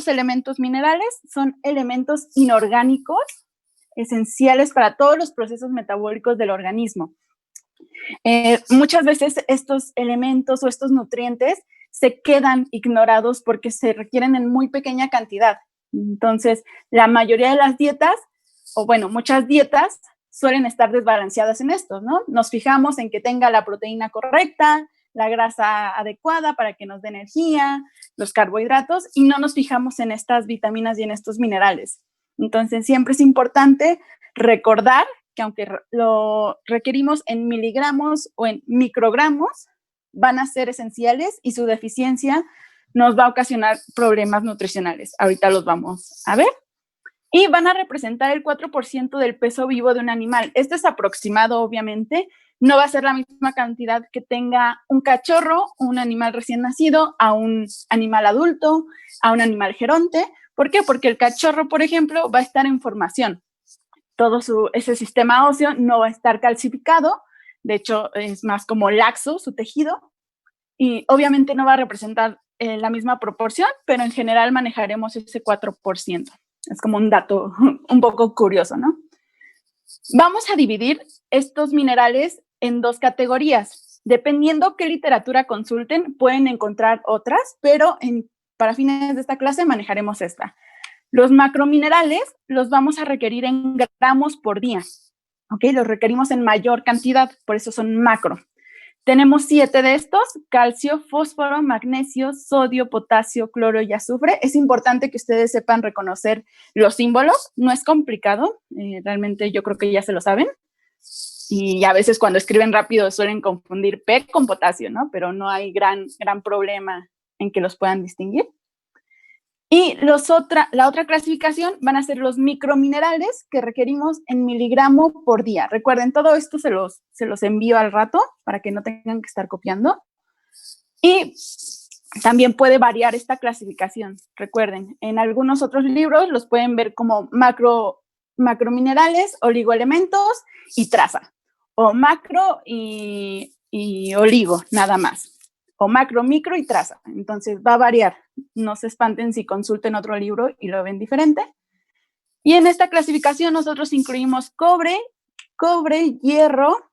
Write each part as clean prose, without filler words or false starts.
elementos minerales son elementos inorgánicos esenciales para todos los procesos metabólicos del organismo. Muchas veces estos elementos o estos nutrientes se quedan ignorados porque se requieren en muy pequeña cantidad. Entonces, la mayoría de las dietas, o bueno, muchas dietas suelen estar desbalanceadas en esto, ¿no? Nos fijamos en que tenga la proteína correcta, la grasa adecuada para que nos dé energía, los carbohidratos, y no nos fijamos en estas vitaminas y en estos minerales. Entonces, siempre es importante recordar que aunque lo requerimos en miligramos o en microgramos, van a ser esenciales y su deficiencia nos va a ocasionar problemas nutricionales. Ahorita los vamos a ver. Y van a representar el 4% del peso vivo de un animal. Esto es aproximado, obviamente. No va a ser la misma cantidad que tenga un cachorro, un animal recién nacido, a un animal adulto, a un animal geronte. ¿Por qué? Porque el cachorro, por ejemplo, va a estar en formación. Todo ese sistema óseo no va a estar calcificado. De hecho, es más como laxo su tejido. Y obviamente no va a representar la misma proporción, pero en general manejaremos ese 4%. Es como un dato un poco curioso, ¿no? Vamos a dividir estos minerales en dos categorías. Dependiendo qué literatura consulten, pueden encontrar otras, pero para fines de esta clase manejaremos esta. Los macrominerales los vamos a requerir en gramos por día, ¿ok? Los requerimos en mayor cantidad, por eso son macro. Tenemos 7 de estos: calcio, fósforo, magnesio, sodio, potasio, cloro y azufre. Es importante que ustedes sepan reconocer los símbolos. No es complicado, realmente yo creo que ya se lo saben. Y a veces cuando escriben rápido suelen confundir P con potasio, ¿no? Pero no hay gran problema en que los puedan distinguir. Y la otra clasificación van a ser los microminerales que requerimos en miligramo por día. Recuerden, todo esto se los envío al rato para que no tengan que estar copiando. Y también puede variar esta clasificación. Recuerden, en algunos otros libros los pueden ver como macrominerales, oligoelementos y traza. O macro y oligo, nada más. O macro, micro y traza. Entonces va a variar. No se espanten si consulten otro libro y lo ven diferente. Y en esta clasificación nosotros incluimos cobre, hierro,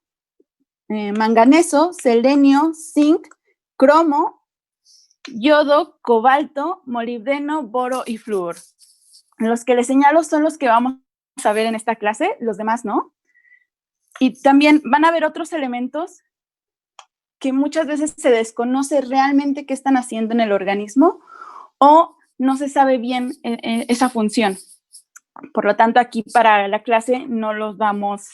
manganeso, selenio, zinc, cromo, yodo, cobalto, molibdeno, boro y flúor. Los que les señalo son los que vamos a ver en esta clase, los demás no. Y también van a haber otros elementos que muchas veces se desconoce realmente qué están haciendo en el organismo o no se sabe bien esa función. Por lo tanto, aquí para la clase no vamos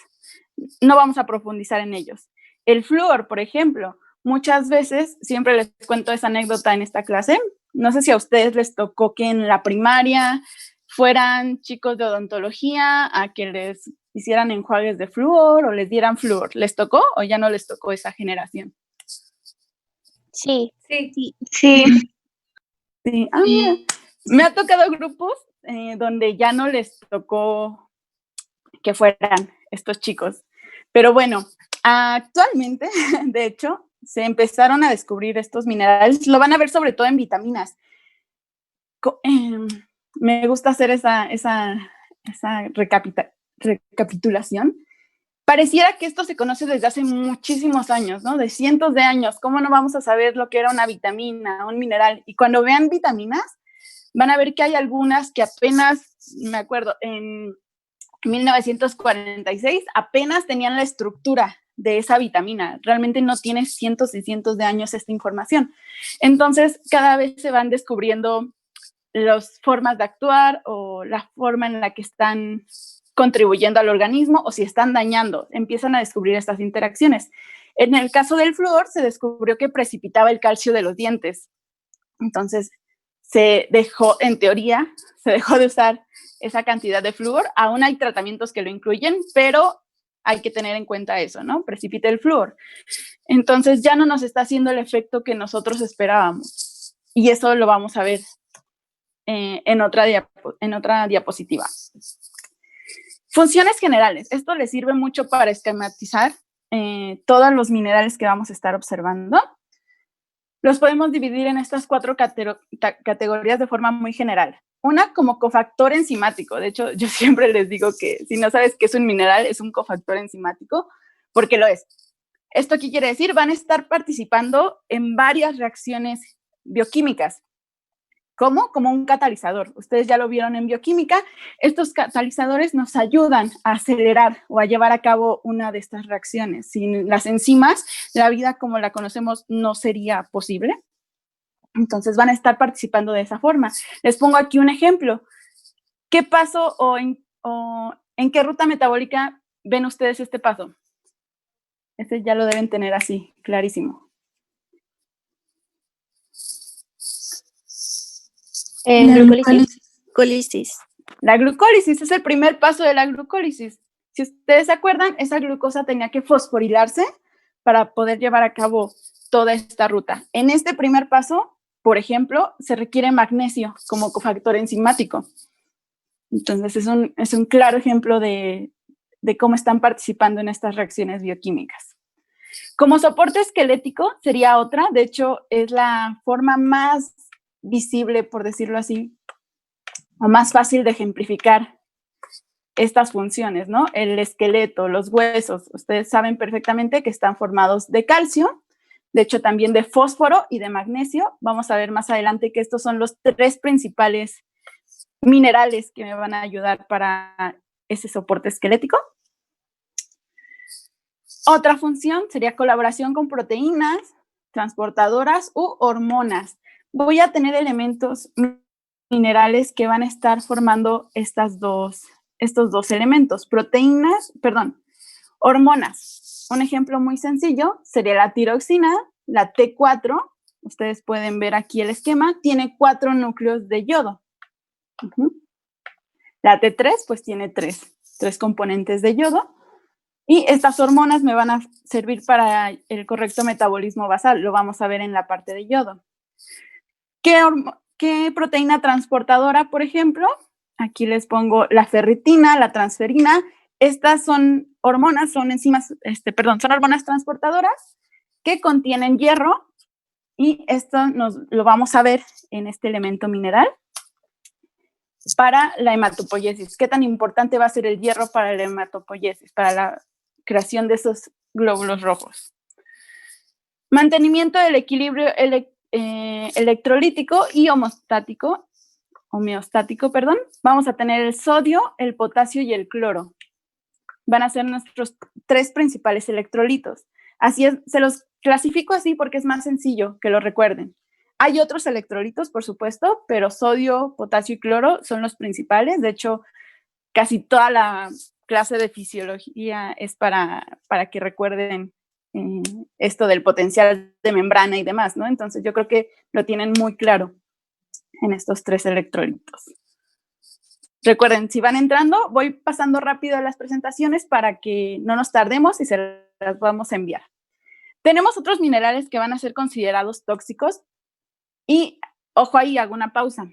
a profundizar en ellos. El flúor, por ejemplo, muchas veces, siempre les cuento esa anécdota en esta clase, no sé si a ustedes les tocó que en la primaria fueran chicos de odontología a que les hicieran enjuagues de flúor o les dieran flúor. ¿Les tocó o ya no les tocó esa generación? Sí. Mira. Me ha tocado grupos donde ya no les tocó que fueran estos chicos. Pero bueno, actualmente, de hecho, se empezaron a descubrir estos minerales. Lo van a ver sobre todo en vitaminas. Me gusta hacer esa recapitulación. Pareciera que esto se conoce desde hace muchísimos años, ¿no? De cientos de años. ¿Cómo no vamos a saber lo que era una vitamina, un mineral? Y cuando vean vitaminas, van a ver que hay algunas que apenas, me acuerdo, en 1946, apenas tenían la estructura de esa vitamina. Realmente no tiene cientos y cientos de años esta información. Entonces, cada vez se van descubriendo las formas de actuar o la forma en la que están contribuyendo al organismo o si están dañando, empiezan a descubrir estas interacciones. En el caso del flúor se descubrió que precipitaba el calcio de los dientes. Entonces en teoría, se dejó de usar esa cantidad de flúor. Aún hay tratamientos que lo incluyen, pero hay que tener en cuenta eso, ¿no? Precipita el flúor. Entonces ya no nos está haciendo el efecto que nosotros esperábamos. Y eso lo vamos a ver en otra diapositiva. Funciones generales. Esto les sirve mucho para esquematizar todos los minerales que vamos a estar observando. Los podemos dividir en estas 4 categorías de forma muy general. Una como cofactor enzimático. De hecho, yo siempre les digo que si no sabes qué es un mineral, es un cofactor enzimático, porque lo es. ¿Esto qué quiere decir? Van a estar participando en varias reacciones bioquímicas. ¿Cómo? Como un catalizador. Ustedes ya lo vieron en bioquímica. Estos catalizadores nos ayudan a acelerar o a llevar a cabo una de estas reacciones. Sin las enzimas, la vida como la conocemos no sería posible. Entonces van a estar participando de esa forma. Les pongo aquí un ejemplo. ¿Qué paso o en qué ruta metabólica ven ustedes este paso? Este ya lo deben tener así, clarísimo. Glucólisis. La glucólisis es el primer paso de la glucólisis. Si ustedes se acuerdan, esa glucosa tenía que fosforilarse para poder llevar a cabo toda esta ruta. En este primer paso, por ejemplo, se requiere magnesio como cofactor enzimático. Entonces, es un claro ejemplo de cómo están participando en estas reacciones bioquímicas. Como soporte esquelético sería otra, de hecho, es la forma más visible, por decirlo así, o más fácil de ejemplificar estas funciones, ¿no? El esqueleto, los huesos, ustedes saben perfectamente que están formados de calcio, de hecho también de fósforo y de magnesio. Vamos a ver más adelante que estos son los tres principales minerales que me van a ayudar para ese soporte esquelético. Otra función sería colaboración con proteínas, transportadoras u hormonas. Voy a tener elementos minerales que van a estar formando estos dos elementos, hormonas. Un ejemplo muy sencillo sería la tiroxina, la T4, ustedes pueden ver aquí el esquema, tiene 4 núcleos de yodo. La T3 pues tiene 3 componentes de yodo. Y estas hormonas me van a servir para el correcto metabolismo basal, lo vamos a ver en la parte de yodo. ¿Qué proteína transportadora, por ejemplo? Aquí les pongo la ferritina, la transferina. Estas son hormonas, son hormonas transportadoras que contienen hierro y esto lo vamos a ver en este elemento mineral para la hematopoiesis. ¿Qué tan importante va a ser el hierro para la hematopoiesis, para la creación de esos glóbulos rojos? Mantenimiento del equilibrio electrolítico y homeostático. Vamos a tener el sodio, el potasio y el cloro. Van a ser nuestros 3 principales electrolitos. Así es, se los clasifico así porque es más sencillo que lo recuerden. Hay otros electrolitos, por supuesto, pero sodio, potasio y cloro son los principales. De hecho, casi toda la clase de fisiología es para que recuerden esto del potencial de membrana y demás, ¿no? Entonces, yo creo que lo tienen muy claro en estos 3 electrolitos. Recuerden, si van entrando, voy pasando rápido a las presentaciones para que no nos tardemos y se las vamos a enviar. Tenemos otros minerales que van a ser considerados tóxicos y, ojo ahí, hago una pausa.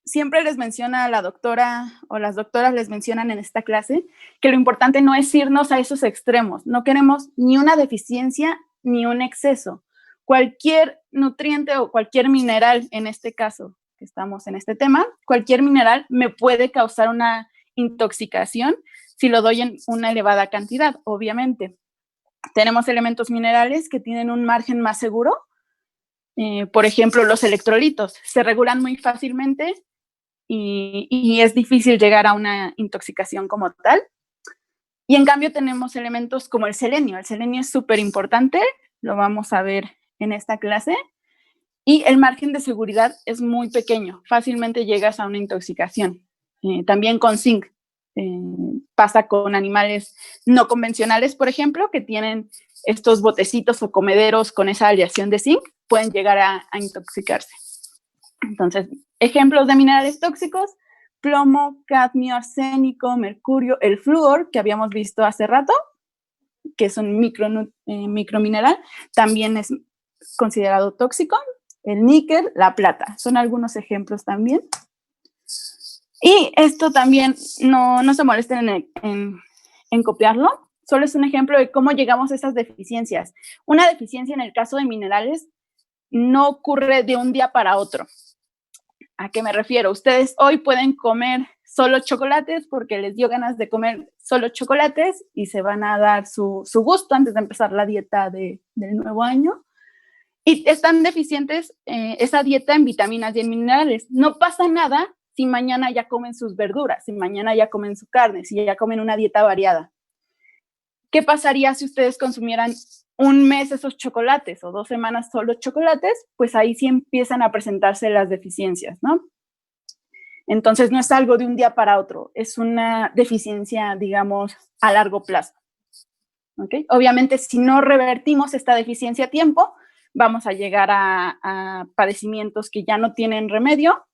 Siempre les menciona la doctora o las doctoras les mencionan en esta clase que lo importante no es irnos a esos extremos. No queremos ni una deficiencia ni un exceso. Cualquier nutriente o cualquier mineral, en este caso que estamos en este tema, cualquier mineral me puede causar una intoxicación si lo doy en una elevada cantidad, obviamente. Tenemos elementos minerales que tienen un margen más seguro. Por ejemplo, los electrolitos se regulan muy fácilmente y es difícil llegar a una intoxicación como tal. Y en cambio tenemos elementos como el selenio. El selenio es súper importante, lo vamos a ver en esta clase. Y el margen de seguridad es muy pequeño, fácilmente llegas a una intoxicación. También con zinc. Pasa con animales no convencionales, por ejemplo, que tienen estos botecitos o comederos con esa aleación de zinc, pueden llegar a intoxicarse. Entonces, ejemplos de minerales tóxicos: plomo, cadmio, arsénico, mercurio, el flúor, que habíamos visto hace rato, que es un micromineral, también es considerado tóxico. El níquel, la plata, son algunos ejemplos también. Y esto también no se molesten en copiarlo, solo es un ejemplo de cómo llegamos a esas deficiencias. Una deficiencia en el caso de minerales no ocurre de un día para otro. ¿A qué me refiero? Ustedes hoy pueden comer solo chocolates porque les dio ganas de comer solo chocolates y se van a dar su gusto antes de empezar la dieta del nuevo año. Y están deficientes esa dieta en vitaminas y en minerales. No pasa nada si mañana ya comen sus verduras, si mañana ya comen su carne, si ya comen una dieta variada. ¿Qué pasaría si ustedes consumieran un mes esos chocolates o 2 semanas solo chocolates? Pues ahí sí empiezan a presentarse las deficiencias, ¿no? Entonces no es algo de un día para otro, es una deficiencia, digamos, a largo plazo. ¿Okay? Obviamente, si no revertimos esta deficiencia a tiempo, vamos a llegar a padecimientos que ya no tienen remedio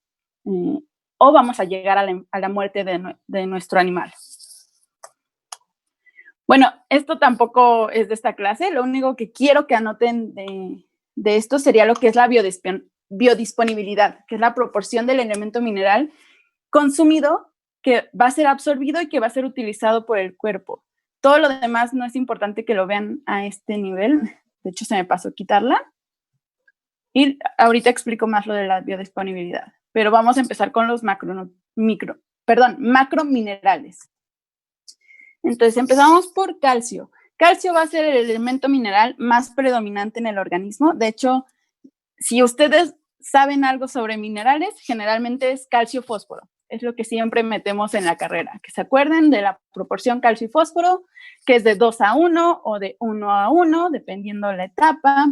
o vamos a llegar a la muerte de nuestro animal. Bueno, esto tampoco es de esta clase, lo único que quiero que anoten de esto sería lo que es la biodisponibilidad, que es la proporción del elemento mineral consumido que va a ser absorbido y que va a ser utilizado por el cuerpo. Todo lo demás no es importante que lo vean a este nivel. De hecho, se me pasó quitarla. Y ahorita explico más lo de la biodisponibilidad. Pero vamos a empezar con los macrominerales. Entonces, empezamos por calcio. Calcio va a ser el elemento mineral más predominante en el organismo. De hecho, si ustedes saben algo sobre minerales, generalmente es calcio-fósforo. Es lo que siempre metemos en la carrera. Que se acuerden de la proporción calcio y fósforo, que es de 2:1 o de 1:1, dependiendo de la etapa,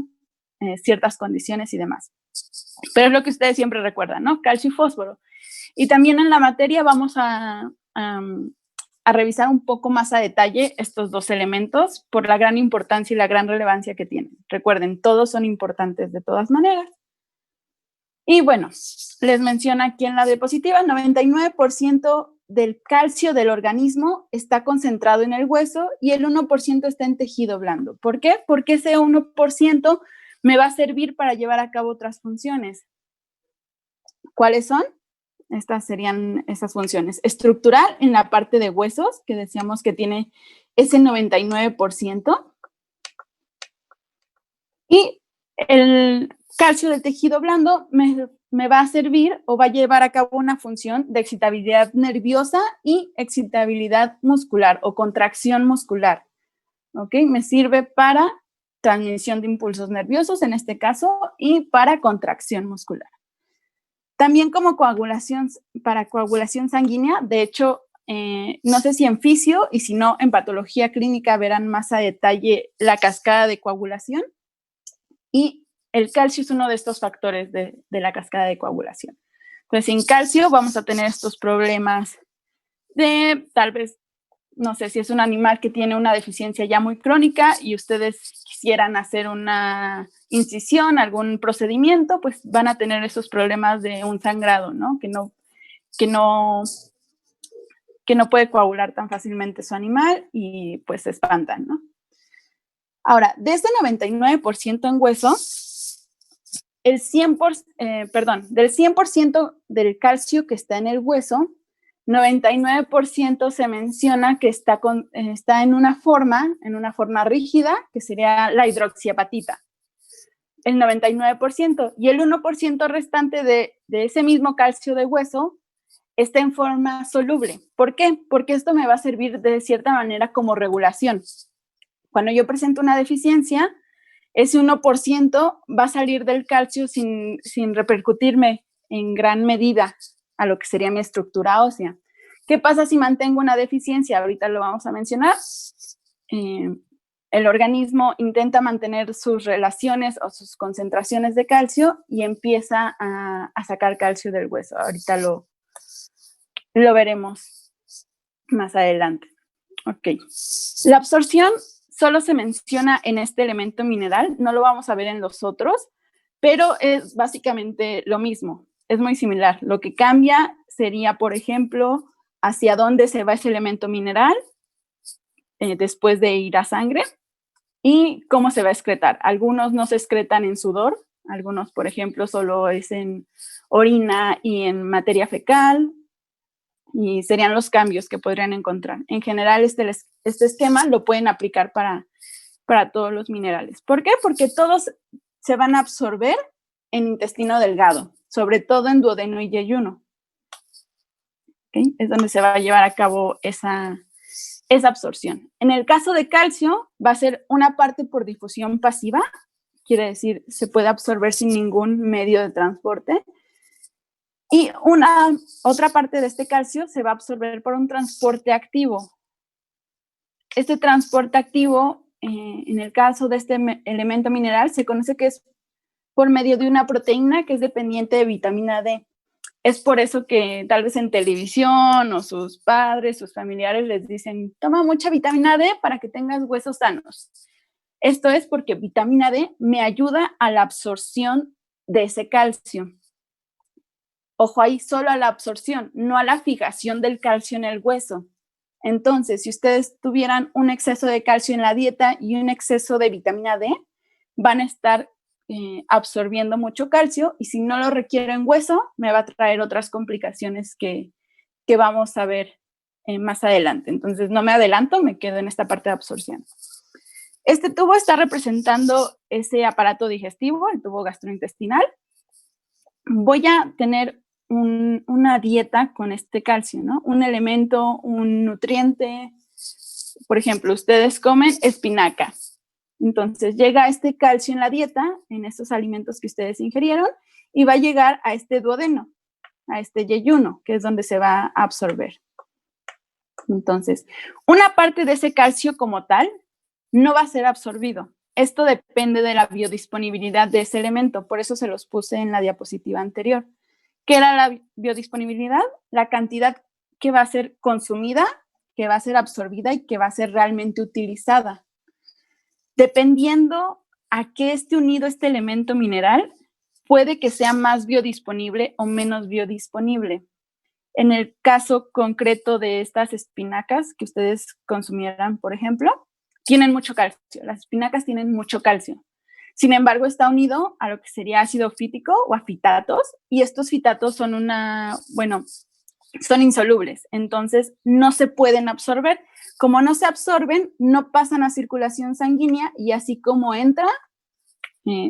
ciertas condiciones y demás. Pero es lo que ustedes siempre recuerdan, ¿no? Calcio y fósforo. Y también en la materia vamos a revisar un poco más a detalle estos dos elementos por la gran importancia y la gran relevancia que tienen. Recuerden, todos son importantes de todas maneras. Y bueno, les menciono aquí en la diapositiva, 99% del calcio del organismo está concentrado en el hueso y el 1% está en tejido blando. ¿Por qué? Porque ese 1% me va a servir para llevar a cabo otras funciones. ¿Cuáles son? Estas serían esas funciones. Estructural en la parte de huesos, que decíamos que tiene ese 99%. Y el calcio del tejido blando me va a servir o va a llevar a cabo una función de excitabilidad nerviosa y excitabilidad muscular o contracción muscular. ¿Ok? Me sirve para transmisión de impulsos nerviosos en este caso y para contracción muscular. También como coagulación, para coagulación sanguínea, de hecho, no sé si en fisio y si no en patología clínica verán más a detalle la cascada de coagulación. Y el calcio es uno de estos factores de la cascada de coagulación. Entonces, sin calcio vamos a tener estos problemas de tal vez, no sé si es un animal que tiene una deficiencia ya muy crónica y ustedes quisieran hacer una incisión, algún procedimiento, pues van a tener esos problemas de un sangrado, ¿no? Que no puede coagular tan fácilmente su animal y pues se espantan, ¿no? Ahora, de este 99% en hueso, del 100% del calcio que está en el hueso, 99% se menciona que está en una forma rígida, que sería la hidroxiapatita. El 99%. Y el 1% restante de ese mismo calcio de hueso está en forma soluble. ¿Por qué? Porque esto me va a servir de cierta manera como regulación. Cuando yo presento una deficiencia, ese 1% va a salir del calcio sin repercutirme en gran medida a lo que sería mi estructura ósea. ¿Qué pasa si mantengo una deficiencia? Ahorita lo vamos a mencionar. El organismo intenta mantener sus relaciones o sus concentraciones de calcio y empieza a sacar calcio del hueso. Ahorita lo veremos más adelante. Ok. La absorción solo se menciona en este elemento mineral, no lo vamos a ver en los otros, pero es básicamente lo mismo, es muy similar. Lo que cambia sería, por ejemplo, hacia dónde se va ese elemento mineral después de ir a sangre y cómo se va a excretar. Algunos no se excretan en sudor, algunos, por ejemplo, solo es en orina y en materia fecal, y serían los cambios que podrían encontrar. En general, este esquema lo pueden aplicar para todos los minerales. ¿Por qué? Porque todos se van a absorber en intestino delgado. sobre todo en duodeno y yeyuno. ¿Okay? Es donde se va a llevar a cabo esa absorción. En el caso de calcio, va a ser una parte por difusión pasiva, quiere decir, se puede absorber sin ningún medio de transporte. Y otra parte de este calcio se va a absorber por un transporte activo. Este transporte activo, en el caso de este elemento mineral, se conoce que es por medio de una proteína que es dependiente de vitamina D. Es por eso que tal vez en televisión o sus padres, sus familiares les dicen, toma mucha vitamina D para que tengas huesos sanos. Esto es porque vitamina D me ayuda a la absorción de ese calcio. Ojo ahí, solo a la absorción, no a la fijación del calcio en el hueso. Entonces, si ustedes tuvieran un exceso de calcio en la dieta y un exceso de vitamina D, van a estar absorbiendo mucho calcio y si no lo requiero en hueso, me va a traer otras complicaciones que vamos a ver más adelante. Entonces, no me adelanto, me quedo en esta parte de absorción. Este tubo está representando ese aparato digestivo, el tubo gastrointestinal. Voy a tener una dieta con este calcio, ¿no? Un elemento, un nutriente. Por ejemplo, ustedes comen espinaca. Entonces llega este calcio en la dieta, en estos alimentos que ustedes ingirieron, y va a llegar a este duodeno, a este yeyuno, que es donde se va a absorber. Entonces, una parte de ese calcio como tal no va a ser absorbido. Esto depende de la biodisponibilidad de ese elemento, por eso se los puse en la diapositiva anterior. ¿Qué era la biodisponibilidad? La cantidad que va a ser consumida, que va a ser absorbida y que va a ser realmente utilizada. Dependiendo a qué esté unido este elemento mineral, puede que sea más biodisponible o menos biodisponible. En el caso concreto de estas espinacas que ustedes consumieran, por ejemplo, tienen mucho calcio. Las espinacas tienen mucho calcio. Sin embargo, está unido a lo que sería ácido fítico o a fitatos, y estos fitatos son son insolubles, entonces no se pueden absorber. Como no se absorben, no pasan a circulación sanguínea y así como entra,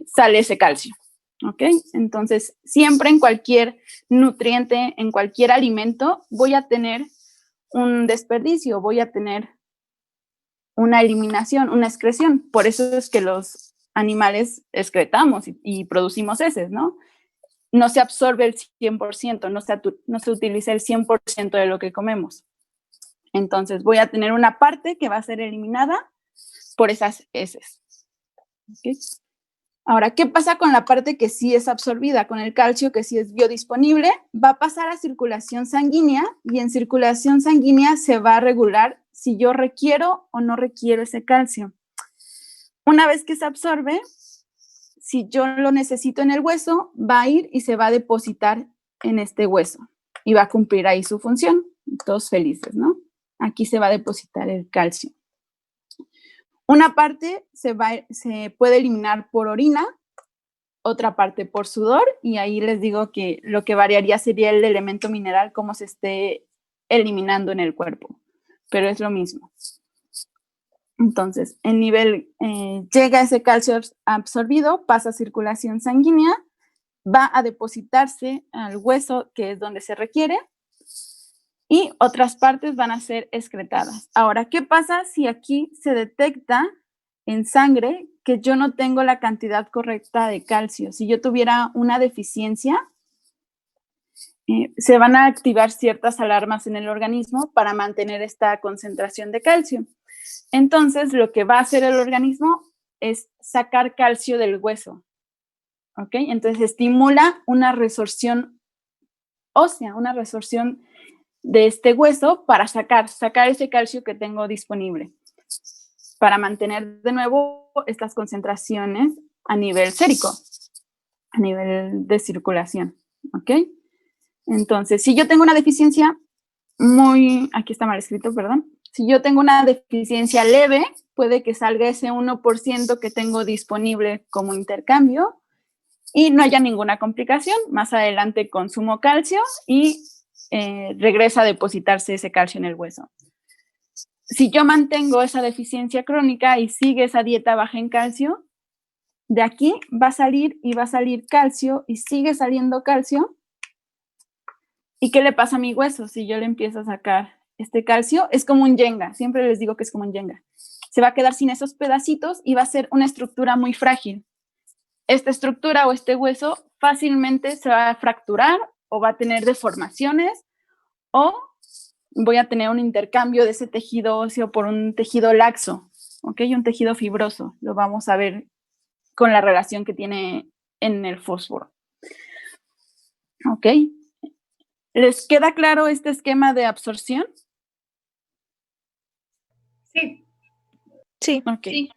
sale ese calcio. ¿Ok? Entonces, siempre en cualquier nutriente, en cualquier alimento, voy a tener un desperdicio, voy a tener una eliminación, una excreción. Por eso es que los animales excretamos y producimos heces, ¿no? No se absorbe el 100%, no se utiliza el 100% de lo que comemos. Entonces, voy a tener una parte que va a ser eliminada por esas heces. ¿Okay? Ahora, ¿qué pasa con la parte que sí es absorbida? Con el calcio que sí es biodisponible, va a pasar a circulación sanguínea y en circulación sanguínea se va a regular si yo requiero o no requiero ese calcio. Una vez que se absorbe, si yo lo necesito en el hueso, va a ir y se va a depositar en este hueso y va a cumplir ahí su función. Todos felices, ¿no? Aquí se va a depositar el calcio. Una parte se puede eliminar por orina, otra parte por sudor, y ahí les digo que lo que variaría sería el elemento mineral, cómo se esté eliminando en el cuerpo, pero es lo mismo. Entonces, el nivel llega ese calcio absorbido, pasa a circulación sanguínea, va a depositarse al hueso, que es donde se requiere, y otras partes van a ser excretadas. Ahora, ¿qué pasa si aquí se detecta en sangre que yo no tengo la cantidad correcta de calcio? Si yo tuviera una deficiencia, se van a activar ciertas alarmas en el organismo para mantener esta concentración de calcio. Entonces, lo que va a hacer el organismo es sacar calcio del hueso. ¿Ok? Entonces, estimula una resorción ósea, una resorción de este hueso para sacar ese calcio que tengo disponible, para mantener de nuevo estas concentraciones a nivel sérico, a nivel de circulación. ¿Ok? Entonces, si yo tengo una deficiencia aquí está mal escrito, perdón. Si yo tengo una deficiencia leve, puede que salga ese 1% que tengo disponible como intercambio y no haya ninguna complicación. Más adelante consumo calcio y regresa a depositarse ese calcio en el hueso. Si yo mantengo esa deficiencia crónica y sigue esa dieta baja en calcio, de aquí va a salir y va a salir calcio y sigue saliendo calcio. ¿Y qué le pasa a mi hueso si yo le empiezo a sacar este calcio? Es como un yenga, siempre les digo que es como un yenga. Se va a quedar sin esos pedacitos y va a ser una estructura muy frágil. Esta estructura o este hueso fácilmente se va a fracturar o va a tener deformaciones o voy a tener un intercambio de ese tejido óseo por un tejido laxo, ¿ok? Un tejido fibroso. Lo vamos a ver con la relación que tiene en el fósforo. ¿Ok? ¿Les queda claro este esquema de absorción? Sí. Sí. Ok. Sí.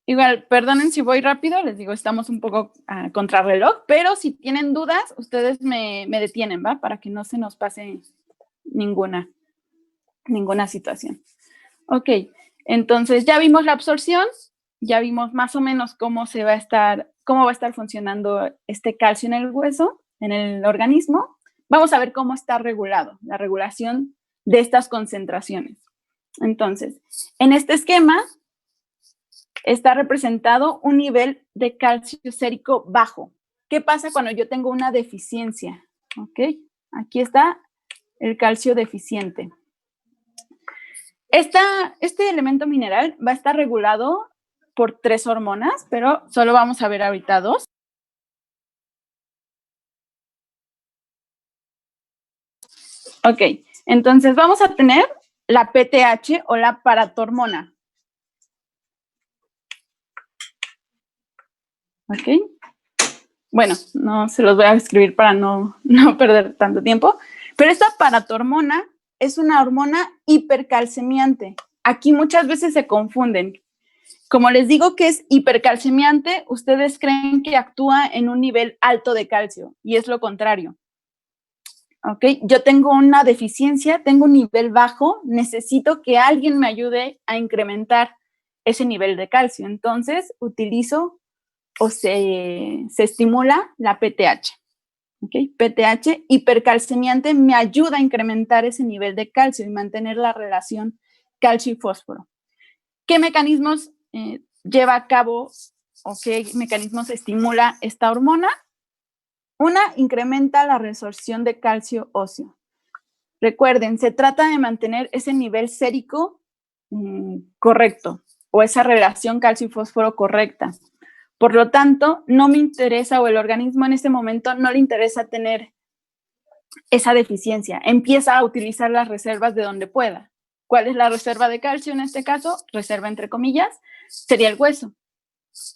Igual, perdonen si voy rápido, les digo, estamos un poco a contrarreloj, pero si tienen dudas, ustedes me detienen, ¿va? Para que no se nos pase ninguna situación. Ok, entonces ya vimos la absorción, ya vimos más o menos cómo va a estar funcionando este calcio en el hueso, en el organismo. Vamos a ver cómo está regulado, la regulación de estas concentraciones. Entonces, en este esquema está representado un nivel de calcio sérico bajo. ¿Qué pasa cuando yo tengo una deficiencia? ¿Ok? Aquí está el calcio deficiente. Este elemento mineral va a estar regulado por 3 hormonas, pero solo vamos a ver ahorita 2. Ok, entonces vamos a tener la PTH o la paratormona. Ok. Bueno, no se los voy a escribir para no perder tanto tiempo, pero esta paratormona es una hormona hipercalcemiante. Aquí muchas veces se confunden. Como les digo que es hipercalcemiante, ustedes creen que actúa en un nivel alto de calcio y es lo contrario. ¿Ok? Yo tengo una deficiencia, tengo un nivel bajo, necesito que alguien me ayude a incrementar ese nivel de calcio. Entonces, utilizo o se estimula la PTH. ¿Okay? PTH hipercalcemiante me ayuda a incrementar ese nivel de calcio y mantener la relación calcio y fósforo. ¿Qué mecanismos lleva a cabo o qué mecanismos estimula esta hormona? Una, incrementa la resorción de calcio óseo. Recuerden, se trata de mantener ese nivel sérico correcto o esa relación calcio y fósforo correcta. Por lo tanto, no me interesa o el organismo en este momento no le interesa tener esa deficiencia. Empieza a utilizar las reservas de donde pueda. ¿Cuál es la reserva de calcio en este caso? Reserva entre comillas, sería el hueso.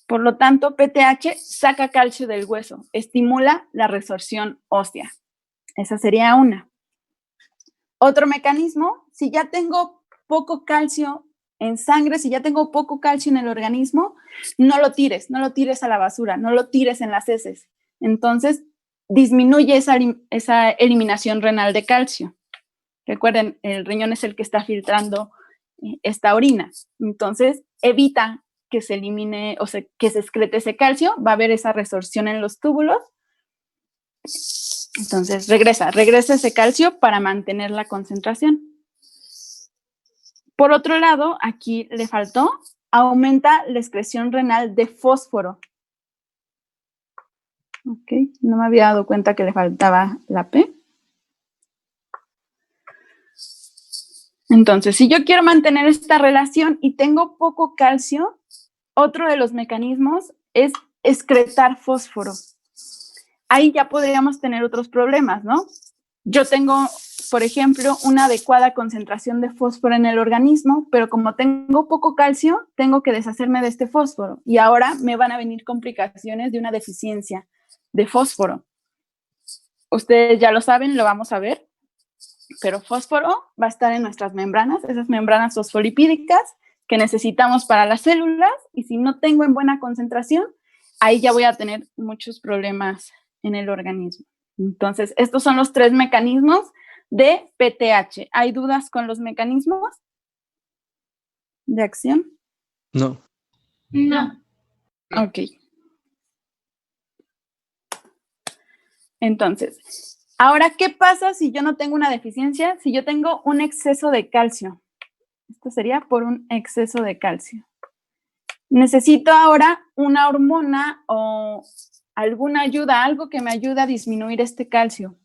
Por lo tanto, PTH saca calcio del hueso, estimula la resorción ósea. Esa sería una. Otro mecanismo, si ya tengo poco calcio en sangre, si ya tengo poco calcio en el organismo, no lo tires a la basura, no lo tires en las heces. Entonces, disminuye esa eliminación renal de calcio. Recuerden, el riñón es el que está filtrando esta orina. Entonces, evita que se elimine o que se excrete ese calcio, va a haber esa resorción en los túbulos. Entonces, regresa ese calcio para mantener la concentración. Por otro lado, aquí le faltó, aumenta la excreción renal de fósforo. Ok, no me había dado cuenta que le faltaba la P. Entonces, si yo quiero mantener esta relación y tengo poco calcio, otro de los mecanismos es excretar fósforo. Ahí ya podríamos tener otros problemas, ¿no? Yo tengo, por ejemplo, una adecuada concentración de fósforo en el organismo, pero como tengo poco calcio, tengo que deshacerme de este fósforo y ahora me van a venir complicaciones de una deficiencia de fósforo. Ustedes ya lo saben, lo vamos a ver, pero fósforo va a estar en nuestras membranas, esas membranas fosfolipídicas que necesitamos para las células y si no tengo en buena concentración, ahí ya voy a tener muchos problemas en el organismo. Entonces, estos son los 3 mecanismos de PTH. ¿Hay dudas con los mecanismos de acción? No. No. Ok. Entonces, ahora, ¿qué pasa si yo no tengo una deficiencia? Si yo tengo un exceso de calcio. Esto sería por un exceso de calcio. Necesito ahora una hormona o alguna ayuda, algo que me ayude a disminuir este calcio.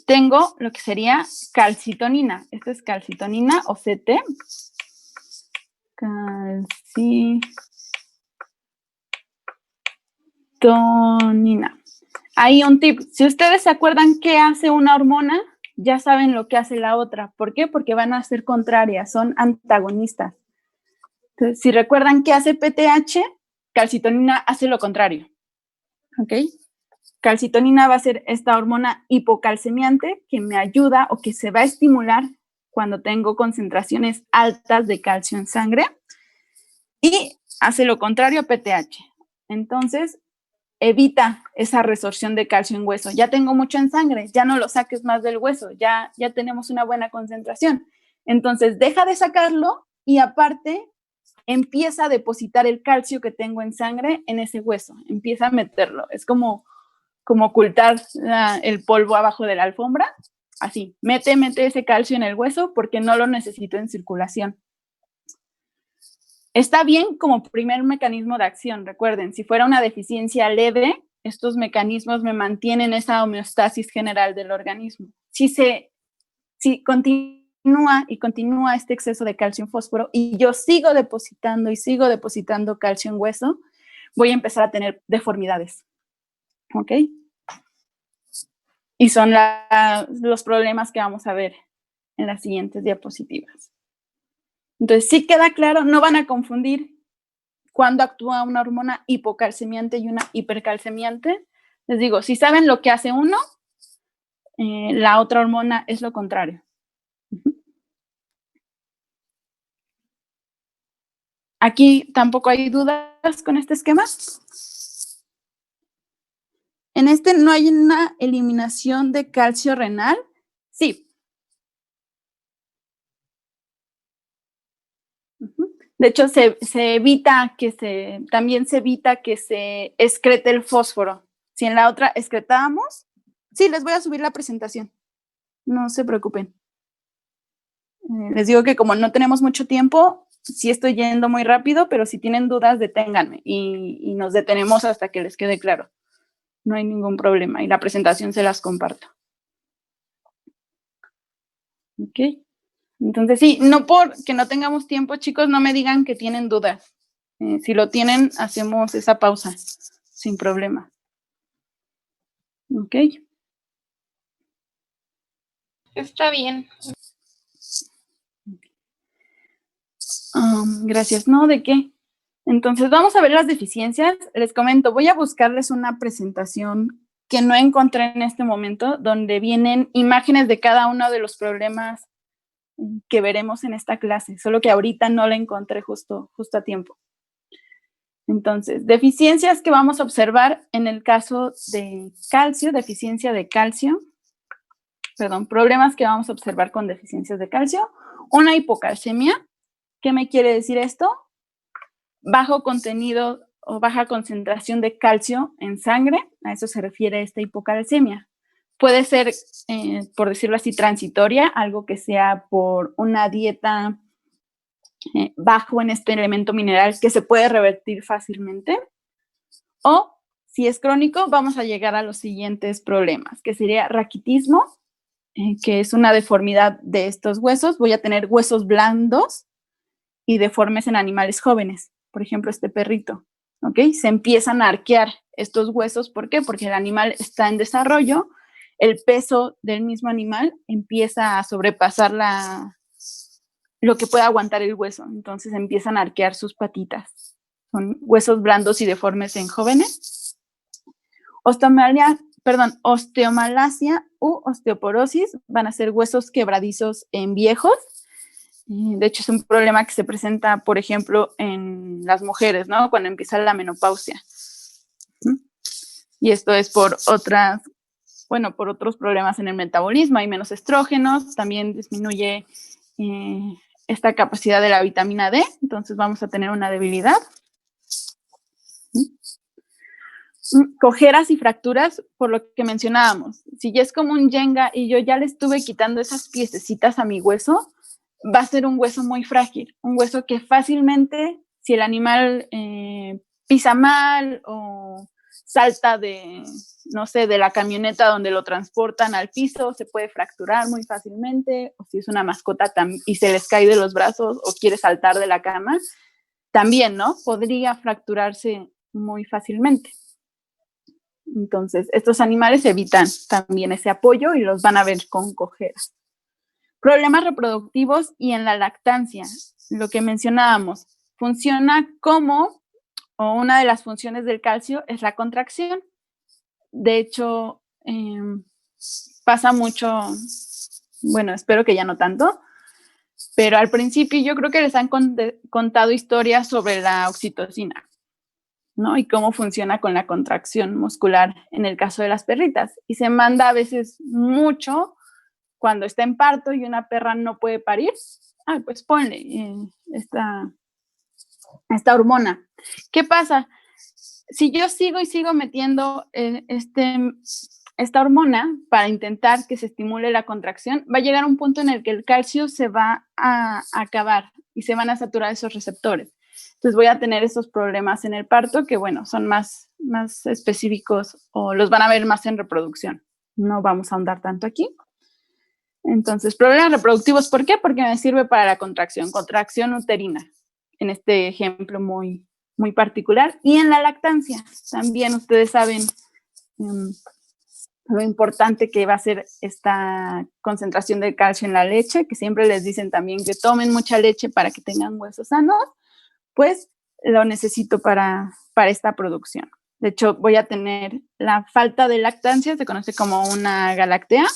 Tengo lo que sería calcitonina. Esto es calcitonina o CT. Calcitonina. Ahí un tip. Si ustedes se acuerdan qué hace una hormona, ya saben lo que hace la otra. ¿Por qué? Porque van a ser contrarias, son antagonistas. Entonces, si recuerdan qué hace PTH, calcitonina hace lo contrario. ¿Ok? Calcitonina va a ser esta hormona hipocalcemiante que me ayuda o que se va a estimular cuando tengo concentraciones altas de calcio en sangre y hace lo contrario a PTH. Entonces, evita esa resorción de calcio en hueso. Ya tengo mucho en sangre, ya no lo saques más del hueso, ya tenemos una buena concentración. Entonces, deja de sacarlo y aparte empieza a depositar el calcio que tengo en sangre en ese hueso, empieza a meterlo. Es como ocultar el polvo abajo de la alfombra, así, mete ese calcio en el hueso porque no lo necesito en circulación. Está bien como primer mecanismo de acción, recuerden, si fuera una deficiencia leve, estos mecanismos me mantienen esa homeostasis general del organismo. Si continúa este exceso de calcio en fósforo y yo sigo depositando calcio en hueso, voy a empezar a tener deformidades. ¿Ok? Y son los problemas que vamos a ver en las siguientes diapositivas. Entonces, sí queda claro, no van a confundir cuando actúa una hormona hipocalcemiante y una hipercalcemiante. Les digo, si saben lo que hace uno, la otra hormona es lo contrario. Aquí tampoco hay dudas con este esquema. En este no hay una eliminación de calcio renal. Sí. De hecho, también se evita que se excrete el fósforo. Si en la otra excretábamos, sí, les voy a subir la presentación. No se preocupen. Les digo que como no tenemos mucho tiempo, sí estoy yendo muy rápido, pero si tienen dudas, deténganme y nos detenemos hasta que les quede claro. No hay ningún problema y la presentación se las comparto. Ok. Entonces, sí, no porque no tengamos tiempo, chicos, no me digan que tienen dudas. Si lo tienen, hacemos esa pausa sin problema. Ok. Está bien. Gracias. No, ¿de qué? Entonces, vamos a ver las deficiencias. Les comento, voy a buscarles una presentación que no encontré en este momento, donde vienen imágenes de cada uno de los problemas que veremos en esta clase, solo que ahorita no la encontré justo a tiempo. Entonces, deficiencias que vamos a observar en el caso de calcio, deficiencia de calcio, problemas que vamos a observar con deficiencias de calcio, una hipocalcemia. ¿Qué me quiere decir esto? Bajo contenido o baja concentración de calcio en sangre, a eso se refiere esta hipocalcemia. Puede ser, por decirlo así, transitoria, algo que sea por una dieta bajo en este elemento mineral que se puede revertir fácilmente. O, si es crónico, vamos a llegar a los siguientes problemas, que sería raquitismo, que es una deformidad de estos huesos. Voy a tener huesos blandos y deformes en animales jóvenes. Por ejemplo, este perrito, ¿ok? Se empiezan a arquear estos huesos. ¿Por qué? Porque el animal está en desarrollo, el peso del mismo animal empieza a sobrepasar lo que puede aguantar el hueso. Entonces empiezan a arquear sus patitas. Son huesos blandos y deformes en jóvenes. Osteomalacia u osteoporosis van a ser huesos quebradizos en viejos. De hecho, es un problema que se presenta, por ejemplo, en las mujeres, ¿no? Cuando empieza la menopausia. Y esto es por otros problemas en el metabolismo. Hay menos estrógenos, también disminuye esta capacidad de la vitamina D, entonces vamos a tener una debilidad. Cojeras y fracturas, por lo que mencionábamos. Si ya es como un Jenga y yo ya le estuve quitando esas piececitas a mi hueso, va a ser un hueso muy frágil, un hueso que fácilmente si el animal pisa mal o salta no sé, de la camioneta donde lo transportan al piso, se puede fracturar muy fácilmente, o si es una mascota y se les cae de los brazos o quiere saltar de la cama, también, ¿no? Podría fracturarse muy fácilmente. Entonces, estos animales evitan también ese apoyo y los van a ver con cojeras. Problemas reproductivos y en la lactancia, lo que mencionábamos, funciona como, o una de las funciones del calcio es la contracción. De hecho, pasa mucho, bueno, espero que ya no tanto, pero al principio yo creo que les han contado historias sobre la oxitocina, ¿no? Y cómo funciona con la contracción muscular en el caso de las perritas. Y se manda a veces mucho cuando está en parto y una perra no puede parir. Pues ponle esta hormona. ¿Qué pasa? Si yo sigo metiendo esta hormona para intentar que se estimule la contracción, va a llegar un punto en el que el calcio se va a acabar y se van a saturar esos receptores. Entonces voy a tener esos problemas en el parto que, bueno, son más específicos o los van a ver más en reproducción. No vamos a ahondar tanto aquí. Entonces, problemas reproductivos, ¿por qué? Porque me sirve para la contracción uterina, en este ejemplo muy particular. Y en la lactancia, también ustedes saben lo importante que va a ser esta concentración de calcio en la leche, que siempre les dicen también que tomen mucha leche para que tengan huesos sanos, pues lo necesito para esta producción. De hecho, voy a tener la falta de lactancia, se conoce como una galactea,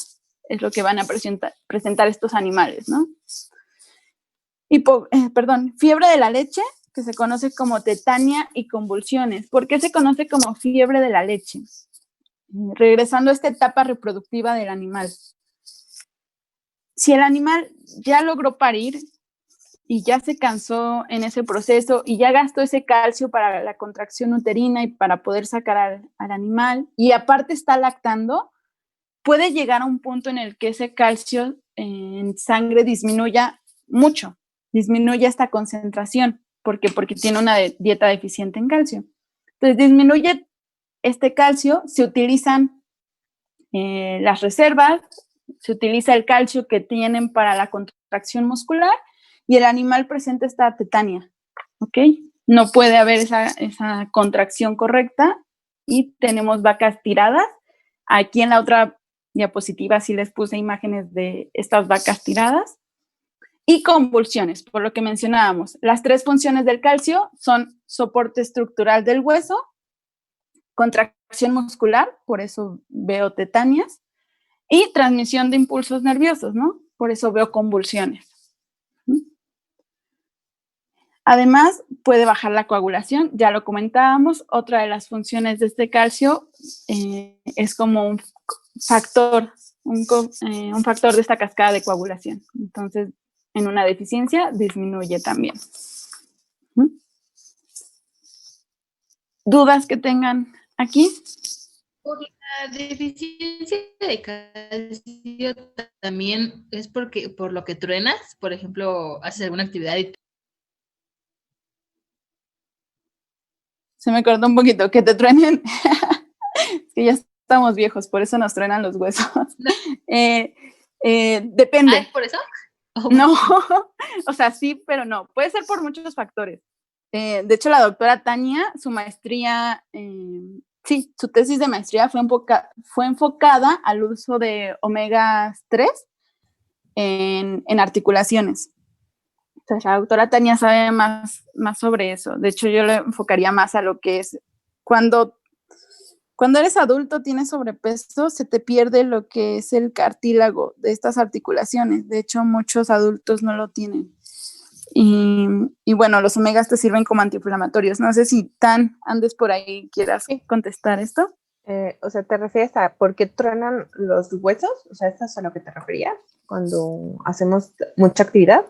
es lo que van a presentar estos animales, ¿no? Fiebre de la leche, que se conoce como tetania y convulsiones. ¿Por qué se conoce como fiebre de la leche? Regresando a esta etapa reproductiva del animal. Si el animal ya logró parir y ya se cansó en ese proceso y ya gastó ese calcio para la contracción uterina y para poder sacar al animal, y aparte está lactando, puede llegar a un punto en el que ese calcio en sangre disminuya mucho, disminuye esta concentración, porque tiene una dieta deficiente en calcio. Entonces disminuye este calcio, se utilizan las reservas, se utiliza el calcio que tienen para la contracción muscular y el animal presenta esta tetania, ¿ok? No puede haber esa contracción correcta y tenemos vacas tiradas. Aquí en la otra diapositiva sí les puse imágenes de estas vacas tiradas. Y convulsiones, por lo que mencionábamos. Las tres funciones del calcio son soporte estructural del hueso, contracción muscular, por eso veo tetanias, y transmisión de impulsos nerviosos, ¿no? Por eso veo convulsiones. Además, puede bajar la coagulación, ya lo comentábamos. Otra de las funciones de este calcio es como un factor de esta cascada de coagulación. Entonces, en una deficiencia disminuye también. ¿Dudas que tengan aquí? Por la deficiencia de calcio también es por lo que truenas, por ejemplo, haces alguna actividad y Se me cortó un poquito, que te truenen. Es que ya estamos viejos, por eso nos truenan los huesos. No. Depende. ¿Por eso? No, o sea, sí, pero no. Puede ser por muchos factores. De hecho, la doctora Tania, su maestría, su tesis de maestría fue enfocada al uso de omega 3 en articulaciones. Entonces, la doctora Tania sabe más sobre eso. De hecho, yo le enfocaría más a lo que es cuando eres adulto, tienes sobrepeso, se te pierde lo que es el cartílago de estas articulaciones. De hecho, muchos adultos no lo tienen. Y bueno, los omegas te sirven como antiinflamatorios. No sé si andes por ahí, quieras contestar esto. O sea, ¿te refieres a por qué truenan los huesos? O sea, ¿esto es a lo que te referías cuando hacemos mucha actividad?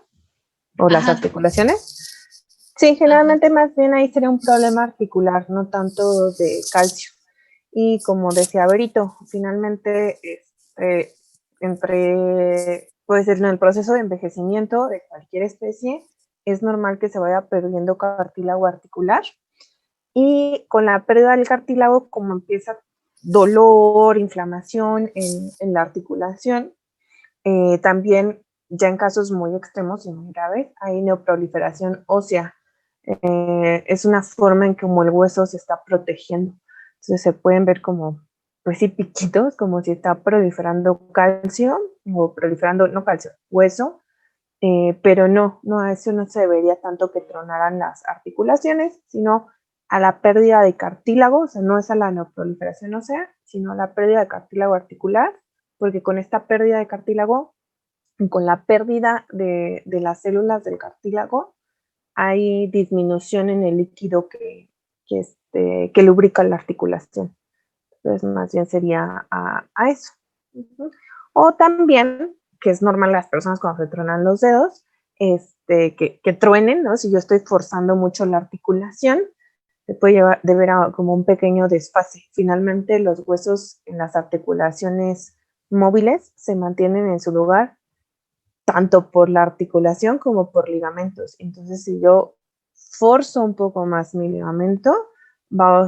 ¿O las articulaciones? Sí, generalmente más bien ahí sería un problema articular, no tanto de calcio. Y como decía Berito, finalmente puede ser en el proceso de envejecimiento de cualquier especie, es normal que se vaya perdiendo cartílago articular. Y con la pérdida del cartílago, como empieza dolor, inflamación en la articulación, también ya en casos muy extremos y muy graves, hay neoproliferación ósea. Es una forma en que como el hueso se está protegiendo. Entonces se pueden ver como, pues sí, piquitos, como si está proliferando calcio, o proliferando, no calcio, hueso, pero no, a eso no se debería tanto que tronaran las articulaciones, sino a la pérdida de cartílago, o sea, no es a la neoproliferación ósea, sino a la pérdida de cartílago articular, porque con esta pérdida de cartílago, con la pérdida de las células del cartílago, hay disminución en el líquido que lubrica la articulación. Entonces, más bien sería a eso. O también, que es normal las personas cuando se tronan los dedos, que truenen, ¿no? Si yo estoy forzando mucho la articulación, se puede deber a como un pequeño desfase. Finalmente, los huesos en las articulaciones móviles se mantienen en su lugar tanto por la articulación como por ligamentos. Entonces, si yo forzo un poco más mi ligamento,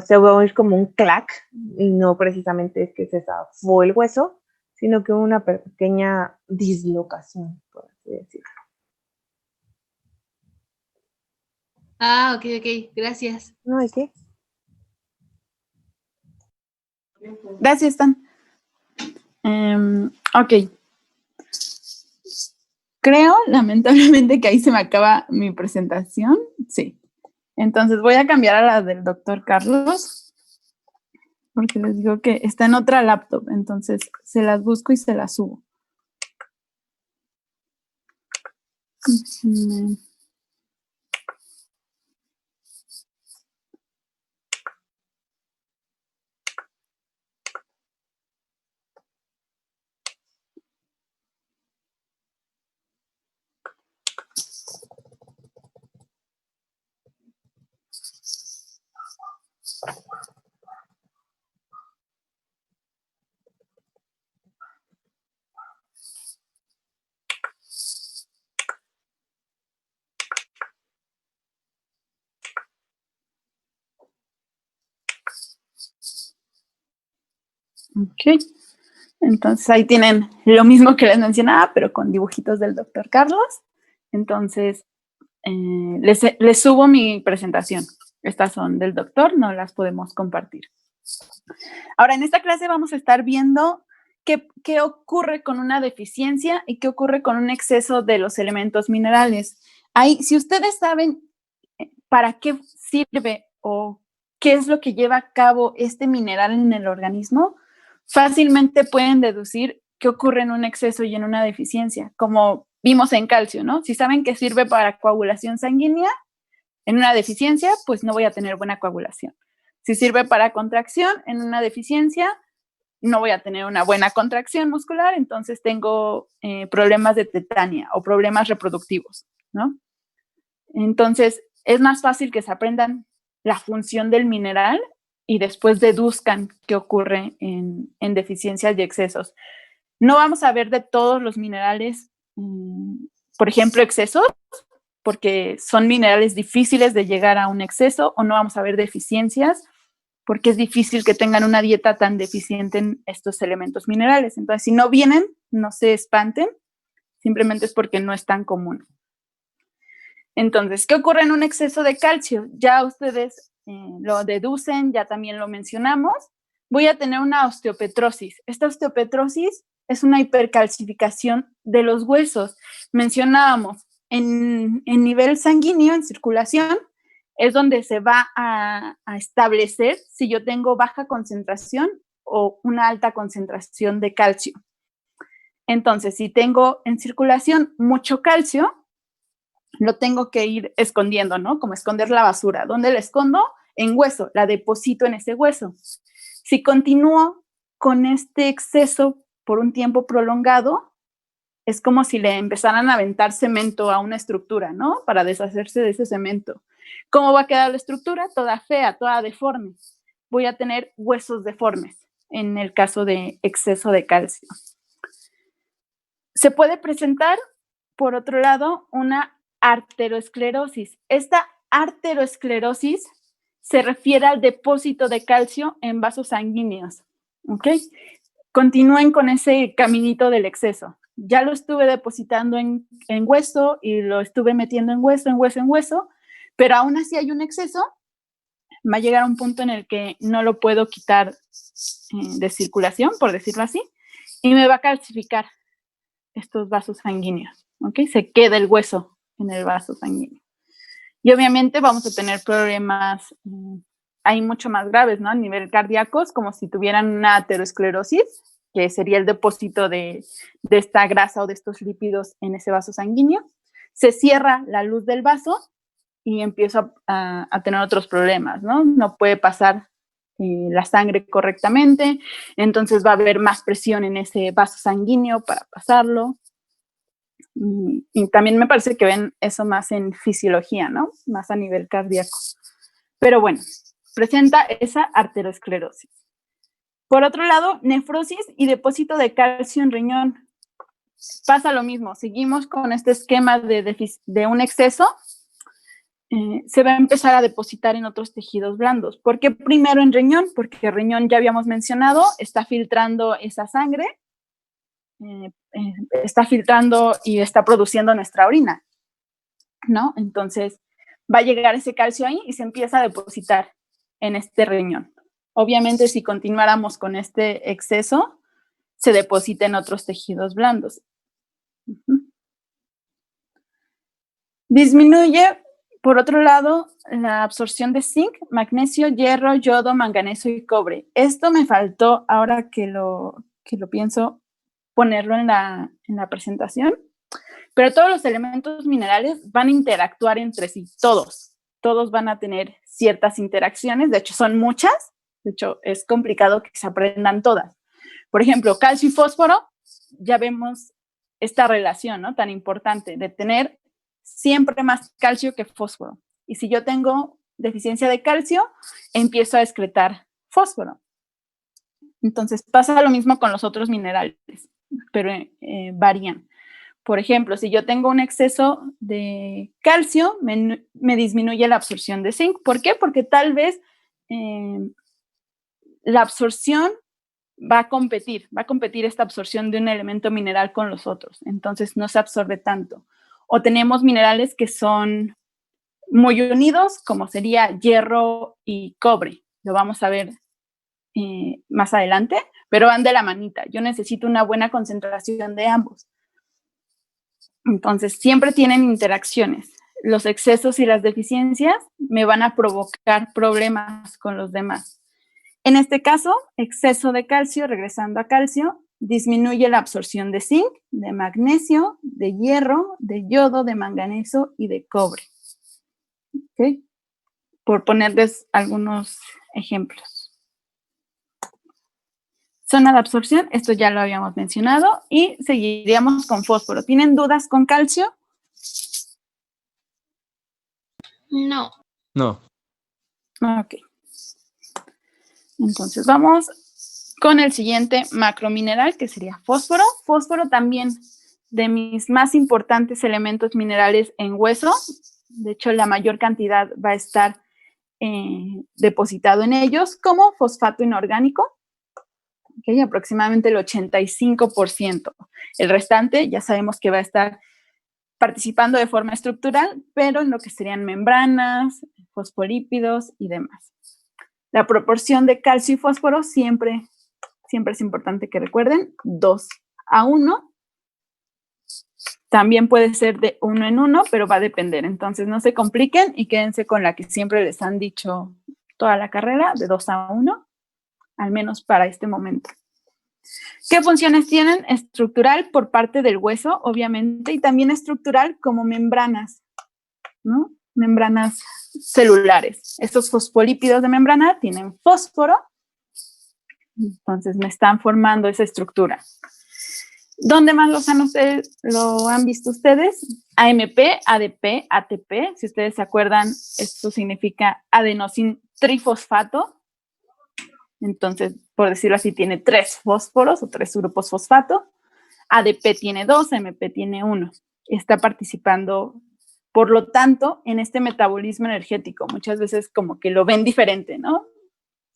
se va a oír como un clac, y no precisamente es que se zafó el hueso, sino que una pequeña dislocación, por así decirlo. Ah, ok, gracias. No hay qué. Gracias, Stan. Ok. Creo, lamentablemente, que ahí se me acaba mi presentación. Sí. Entonces voy a cambiar a la del doctor Carlos, porque les digo que está en otra laptop, entonces se las busco y se las subo. Ok, entonces ahí tienen lo mismo que les mencionaba, pero con dibujitos del doctor Carlos. Entonces, les subo mi presentación. Estas son del doctor, no las podemos compartir. Ahora, en esta clase vamos a estar viendo qué ocurre con una deficiencia y qué ocurre con un exceso de los elementos minerales. Ahí, si ustedes saben para qué sirve o qué es lo que lleva a cabo este mineral en el organismo, fácilmente pueden deducir qué ocurre en un exceso y en una deficiencia, como vimos en calcio, ¿no? Si saben que sirve para coagulación sanguínea, en una deficiencia, pues no voy a tener buena coagulación. Si sirve para contracción, en una deficiencia, no voy a tener una buena contracción muscular, entonces tengo problemas de tetania o problemas reproductivos, ¿no? Entonces, es más fácil que se aprendan la función del mineral y después deduzcan qué ocurre en deficiencias y excesos. No vamos a ver de todos los minerales, por ejemplo, excesos, porque son minerales difíciles de llegar a un exceso, o no vamos a ver deficiencias, porque es difícil que tengan una dieta tan deficiente en estos elementos minerales. Entonces, si no vienen, no se espanten, simplemente es porque no es tan común. Entonces, ¿qué ocurre en un exceso de calcio? Ya ustedes lo deducen, ya también lo mencionamos. Voy a tener una osteopetrosis. Esta osteopetrosis es una hipercalcificación de los huesos. Mencionábamos, en nivel sanguíneo, en circulación, es donde se va a establecer si yo tengo baja concentración o una alta concentración de calcio. Entonces, si tengo en circulación mucho calcio, lo tengo que ir escondiendo, ¿no? Como esconder la basura. ¿Dónde la escondo? En hueso, la deposito en ese hueso. Si continúo con este exceso por un tiempo prolongado, es como si le empezaran a aventar cemento a una estructura, ¿no? Para deshacerse de ese cemento. ¿Cómo va a quedar la estructura? Toda fea, toda deforme. Voy a tener huesos deformes en el caso de exceso de calcio. Se puede presentar, por otro lado, una arteriosclerosis. Esta arteriosclerosis se refiere al depósito de calcio en vasos sanguíneos, ¿ok? Continúen con ese caminito del exceso. Ya lo estuve depositando en hueso y lo estuve metiendo en hueso, pero aún así hay un exceso. Va a llegar a un punto en el que no lo puedo quitar de circulación, por decirlo así, y me va a calcificar estos vasos sanguíneos, ¿ok? Se queda el hueso en el vaso sanguíneo. Y obviamente vamos a tener problemas ahí mucho más graves, ¿no? A nivel cardíaco, como si tuvieran una aterosclerosis, que sería el depósito de esta grasa o de estos lípidos en ese vaso sanguíneo. Se cierra la luz del vaso y empiezo a tener otros problemas, ¿no? No puede pasar la sangre correctamente, entonces va a haber más presión en ese vaso sanguíneo para pasarlo. Y también me parece que ven eso más en fisiología, ¿no? Más a nivel cardíaco. Pero bueno, presenta esa arteriosclerosis. Por otro lado, nefrosis y depósito de calcio en riñón. Pasa lo mismo, seguimos con este esquema de un exceso. Se va a empezar a depositar en otros tejidos blandos. ¿Por qué primero en riñón? Porque el riñón, ya habíamos mencionado, está filtrando esa sangre, está filtrando y está produciendo nuestra orina, ¿no? Entonces, va a llegar ese calcio ahí y se empieza a depositar en este riñón. Obviamente, si continuáramos con este exceso, se deposita en otros tejidos blandos. Disminuye, por otro lado, la absorción de zinc, magnesio, hierro, yodo, manganeso y cobre. Esto me faltó, ahora que lo pienso, ponerlo en la presentación, pero todos los elementos minerales van a interactuar entre sí, todos van a tener ciertas interacciones, de hecho son muchas, de hecho es complicado que se aprendan todas. Por ejemplo, calcio y fósforo, ya vemos esta relación, ¿no? Tan importante de tener siempre más calcio que fósforo. Y si yo tengo deficiencia de calcio, empiezo a excretar fósforo. Entonces pasa lo mismo con los otros minerales, pero varían. Por ejemplo, si yo tengo un exceso de calcio, me disminuye la absorción de zinc. ¿Por qué? Porque tal vez la absorción va a competir esta absorción de un elemento mineral con los otros. Entonces no se absorbe tanto. O tenemos minerales que son muy unidos, como sería hierro y cobre. Lo vamos a ver más adelante, pero van de la manita. Yo necesito una buena concentración de ambos. Entonces, siempre tienen interacciones. Los excesos y las deficiencias me van a provocar problemas con los demás. En este caso, exceso de calcio, regresando a calcio, disminuye la absorción de zinc, de magnesio, de hierro, de yodo, de manganeso y de cobre. ¿Okay? Por ponerles algunos ejemplos. Zona de absorción, esto ya lo habíamos mencionado, y seguiríamos con fósforo. ¿Tienen dudas con calcio? No. No. Ok. Entonces vamos con el siguiente macromineral, que sería fósforo. Fósforo también de mis más importantes elementos minerales en hueso. De hecho, la mayor cantidad va a estar depositado en ellos como fosfato inorgánico. Okay, aproximadamente el 85%. El restante ya sabemos que va a estar participando de forma estructural, pero en lo que serían membranas, fosfolípidos y demás. La proporción de calcio y fósforo siempre es importante que recuerden, 2:1. También puede ser de 1 en 1, pero va a depender. Entonces no se compliquen y quédense con la que siempre les han dicho toda la carrera, de 2:1. Al menos para este momento. ¿Qué funciones tienen? Estructural por parte del hueso, obviamente, y también estructural como membranas, ¿no? Membranas celulares. Estos fosfolípidos de membrana tienen fósforo, entonces me están formando esa estructura. ¿Dónde más lo han visto ustedes? AMP, ADP, ATP. Si ustedes se acuerdan, esto significa adenosín trifosfato. Entonces, por decirlo así, tiene 3 fósforos o 3 grupos fosfato. ADP tiene 2, AMP tiene 1. Está participando Por lo tanto, en este metabolismo energético, muchas veces como que lo ven diferente, ¿no?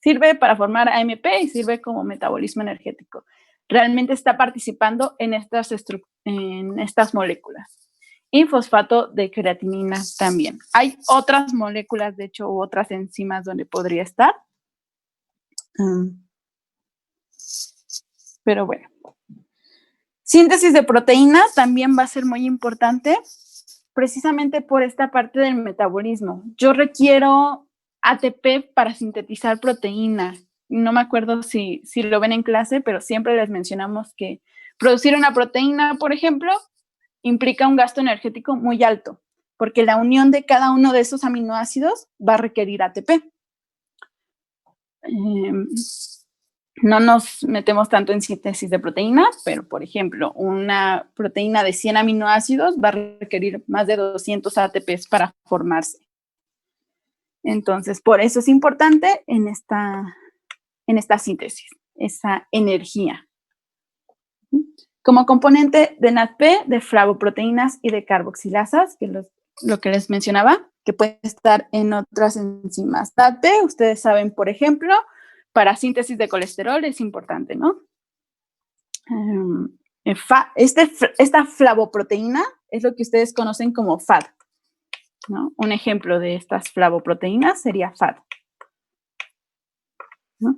Sirve para formar AMP y sirve como metabolismo energético. Realmente está participando en estas moléculas. Y fosfato de creatinina también. Hay otras moléculas, de hecho, u otras enzimas donde podría estar. Pero bueno. Síntesis de proteína también va a ser muy importante, precisamente por esta parte del metabolismo. Yo requiero ATP para sintetizar proteína. No me acuerdo si lo ven en clase, pero siempre les mencionamos que producir una proteína, por ejemplo, implica un gasto energético muy alto, porque la unión de cada uno de esos aminoácidos va a requerir ATP. No nos metemos tanto en síntesis de proteína, pero, por ejemplo, una proteína de 100 aminoácidos va a requerir más de 200 ATPs para formarse. Entonces, por eso es importante en esta síntesis, esa energía. Como componente de NADP, de flavoproteínas y de carboxilasas, que es lo que les mencionaba, que puede estar en otras enzimas. NADP, ustedes saben, por ejemplo, para síntesis de colesterol es importante, ¿no? Esta flavoproteína es lo que ustedes conocen como FAD, ¿no? Un ejemplo de estas flavoproteínas sería FAD, ¿no?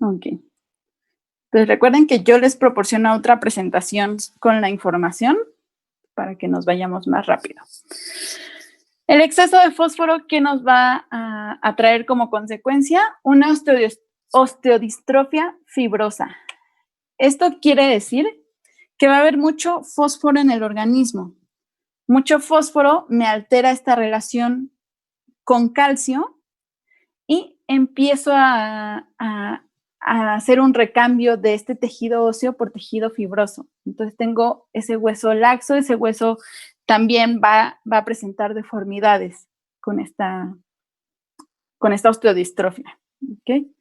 Ok. Entonces recuerden que yo les proporciono otra presentación con la información para que nos vayamos más rápido. El exceso de fósforo, ¿qué nos va a traer como consecuencia? Una osteodistrofia fibrosa. Esto quiere decir que va a haber mucho fósforo en el organismo. Mucho fósforo me altera esta relación con calcio y empiezo a hacer un recambio de este tejido óseo por tejido fibroso. Entonces tengo ese hueso laxo, ese hueso también va a presentar deformidades con esta osteodistrofia. ¿Okay?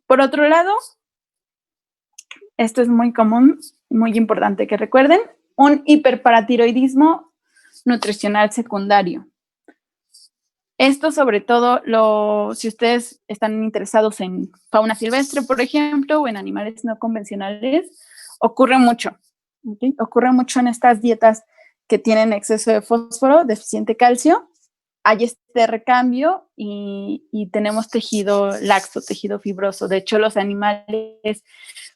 Por otro lado, esto es muy común, muy importante que recuerden, un hiperparatiroidismo nutricional secundario. Esto sobre todo, si ustedes están interesados en fauna silvestre, por ejemplo, o en animales no convencionales, ocurre mucho. ¿Okay? Ocurre mucho en estas dietas que tienen exceso de fósforo, deficiente calcio. Hay este recambio y tenemos tejido laxo, tejido fibroso. De hecho, los animales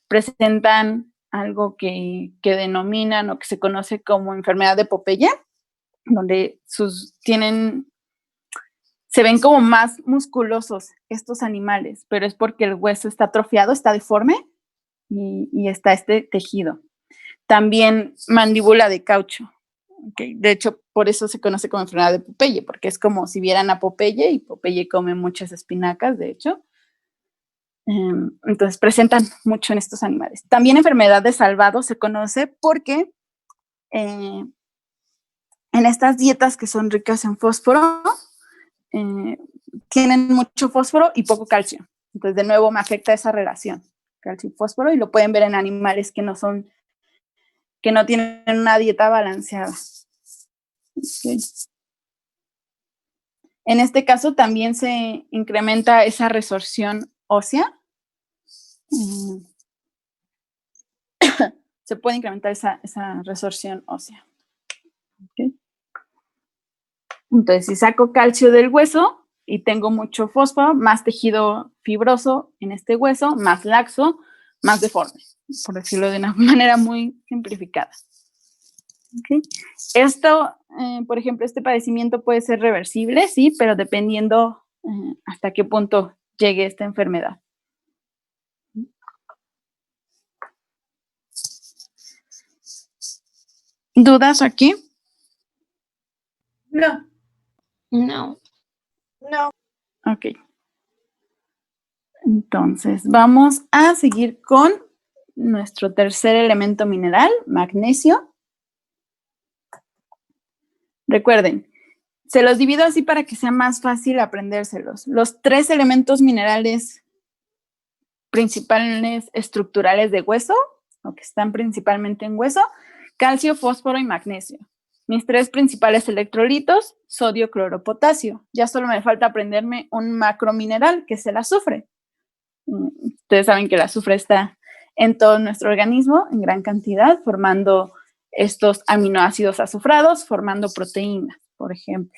presentan algo que denominan o que se conoce como enfermedad de Popeye, donde se ven como más musculosos estos animales, pero es porque el hueso está atrofiado, está deforme y está este tejido. También mandíbula de caucho. Okay. De hecho, por eso se conoce como enfermedad de Popeye, porque es como si vieran a Popeye y Popeye come muchas espinacas, de hecho. Entonces, presentan mucho en estos animales. También enfermedad de salvado se conoce porque en estas dietas que son ricas en fósforo, tienen mucho fósforo y poco calcio. Entonces, de nuevo, me afecta esa relación, calcio y fósforo, y lo pueden ver en animales que no tienen una dieta balanceada. Okay. En este caso, también se incrementa esa resorción ósea. Se puede incrementar esa resorción ósea. Okay. Entonces, si saco calcio del hueso y tengo mucho fósforo, más tejido fibroso en este hueso, más laxo, más deforme, por decirlo de una manera muy simplificada. Okay. Esto, por ejemplo, este padecimiento puede ser reversible, sí, pero dependiendo hasta qué punto llegue esta enfermedad. ¿Dudas aquí? No. Ok. Entonces, vamos a seguir con nuestro tercer elemento mineral, magnesio. Recuerden, se los divido así para que sea más fácil aprendérselos. Los 3 elementos minerales principales estructurales de hueso o que están principalmente en hueso, calcio, fósforo y magnesio. Mis 3 principales electrolitos, sodio, cloro, potasio. Ya solo me falta aprenderme un macromineral, que es el azufre. Ustedes saben que el azufre está en todo nuestro organismo en gran cantidad, formando estos aminoácidos azufrados, formando proteínas, por ejemplo.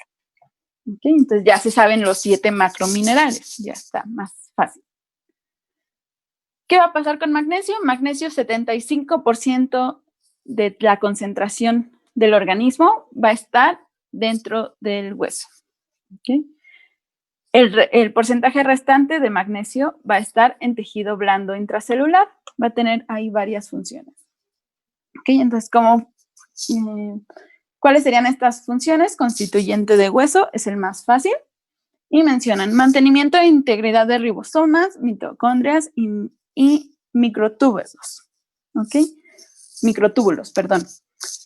¿Okay? Entonces ya se saben los 7 macrominerales, ya está más fácil. ¿Qué va a pasar con magnesio? Magnesio, 75% de la concentración del organismo va a estar dentro del hueso. ¿Okay? El porcentaje restante de magnesio va a estar en tejido blando intracelular. Va a tener ahí varias funciones. ¿Okay? Entonces, ¿cuáles serían estas funciones? Constituyente de hueso es el más fácil. Y mencionan mantenimiento e integridad de ribosomas, mitocondrias y microtúbulos. ¿Ok? Microtúbulos, perdón.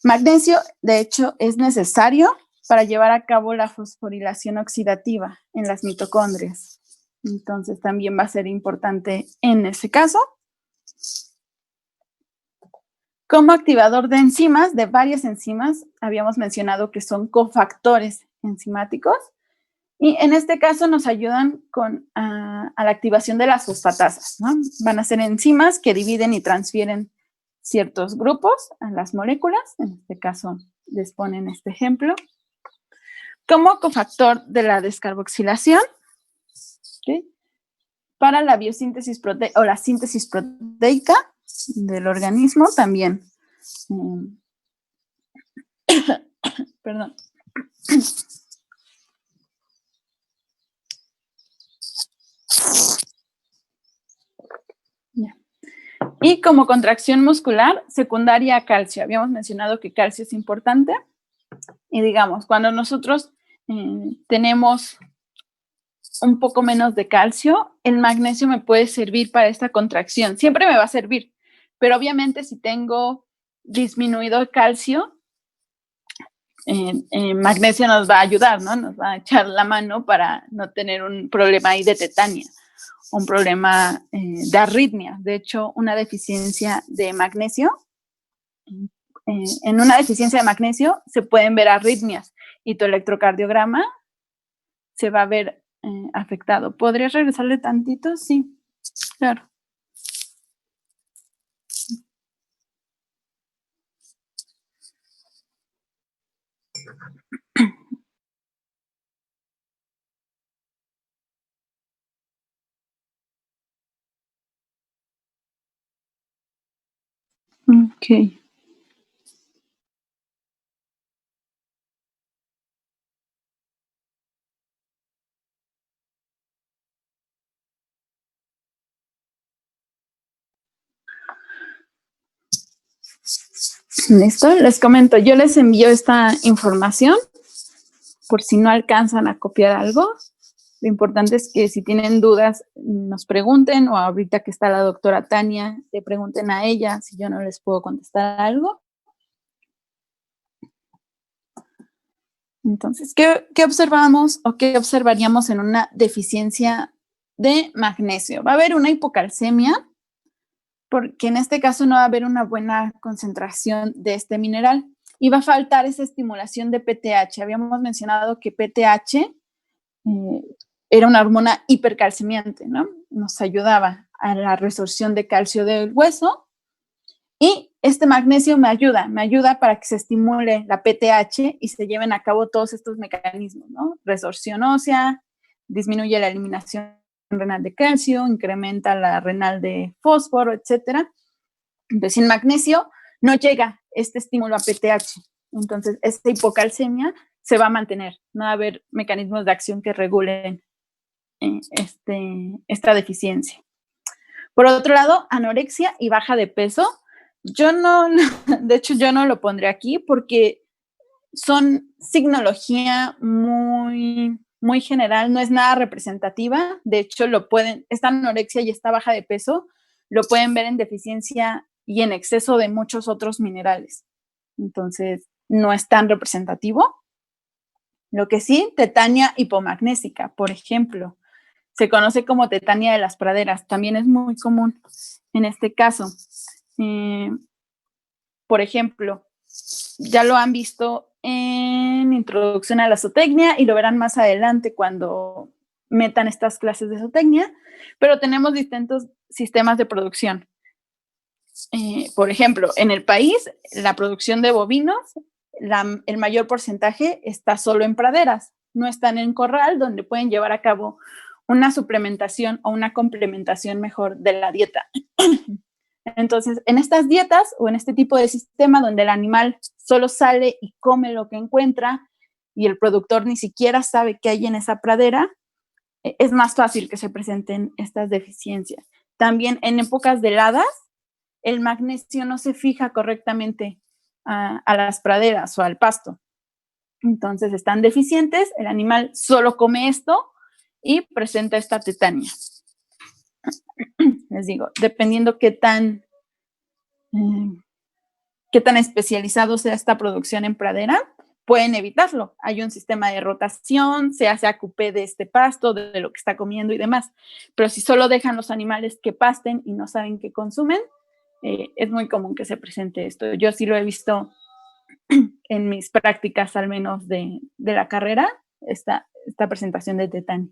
Magnesio, de hecho, es necesario para llevar a cabo la fosforilación oxidativa en las mitocondrias. Entonces, también va a ser importante en ese caso. Como activador de enzimas, de varias enzimas, habíamos mencionado que son cofactores enzimáticos. Y en este caso nos ayudan a la activación de las fosfatasas, ¿no? Van a ser enzimas que dividen y transfieren ciertos grupos a las moléculas. En este caso les ponen este ejemplo. Como cofactor de la descarboxilación, ¿sí? Para la biosíntesis o la síntesis proteica del organismo también. Perdón. Y como contracción muscular, secundaria a calcio. Habíamos mencionado que calcio es importante. Y digamos, cuando nosotros tenemos un poco menos de calcio, el magnesio me puede servir para esta contracción. Siempre me va a servir. Pero obviamente si tengo disminuido el calcio, magnesio nos va a ayudar, ¿no? Nos va a echar la mano para no tener un problema ahí de tetania, un problema de arritmia. De hecho, una deficiencia de magnesio, en una deficiencia de magnesio se pueden ver arritmias y tu electrocardiograma se va a ver afectado. ¿Podrías regresarle tantito? Sí, claro. Ok. ¿Listo? Les comento, yo les envío esta información por si no alcanzan a copiar algo. Lo importante es que si tienen dudas nos pregunten o ahorita que está la doctora Tania, le pregunten a ella si yo no les puedo contestar algo. Entonces, ¿qué observamos o qué observaríamos en una deficiencia de magnesio? Va a haber una hipocalcemia, porque en este caso no va a haber una buena concentración de este mineral y va a faltar esa estimulación de PTH. Habíamos mencionado que PTH era una hormona hipercalcemiante, ¿no? Nos ayudaba a la resorción de calcio del hueso y este magnesio me ayuda para que se estimule la PTH y se lleven a cabo todos estos mecanismos, ¿no? Resorción ósea, disminuye la eliminación renal de calcio, incrementa la renal de fósforo, etcétera. Entonces, sin magnesio no llega este estímulo a PTH. Entonces, esta hipocalcemia se va a mantener. No va a haber mecanismos de acción que regulen esta deficiencia. Por otro lado, anorexia y baja de peso. De hecho, yo no lo pondré aquí porque son signología muy, muy general, no es nada representativa. De hecho, esta anorexia y esta baja de peso lo pueden ver en deficiencia y en exceso de muchos otros minerales. Entonces, no es tan representativo. Lo que sí, tetania hipomagnésica, por ejemplo, se conoce como tetania de las praderas, también es muy común en este caso. Por ejemplo, ya lo han visto en Introducción a la Zootecnia y lo verán más adelante cuando metan estas clases de zootecnia, pero tenemos distintos sistemas de producción. Por ejemplo, en el país, la producción de bovinos, el mayor porcentaje está solo en praderas, no están en corral, donde pueden llevar a cabo una suplementación o una complementación mejor de la dieta. Entonces, en estas dietas o en este tipo de sistema donde el animal solo sale y come lo que encuentra y el productor ni siquiera sabe qué hay en esa pradera, es más fácil que se presenten estas deficiencias. También en épocas de heladas, el magnesio no se fija correctamente a las praderas o al pasto. Entonces están deficientes, el animal solo come esto y presenta esta tetania. Les digo, dependiendo qué tan especializado sea esta producción en pradera, pueden evitarlo. Hay un sistema de rotación, se hace acupé de este pasto, de lo que está comiendo y demás. Pero si solo dejan los animales que pasten y no saben qué consumen, es muy común que se presente esto. Yo sí lo he visto en mis prácticas, al menos de la carrera, esta presentación de tetania.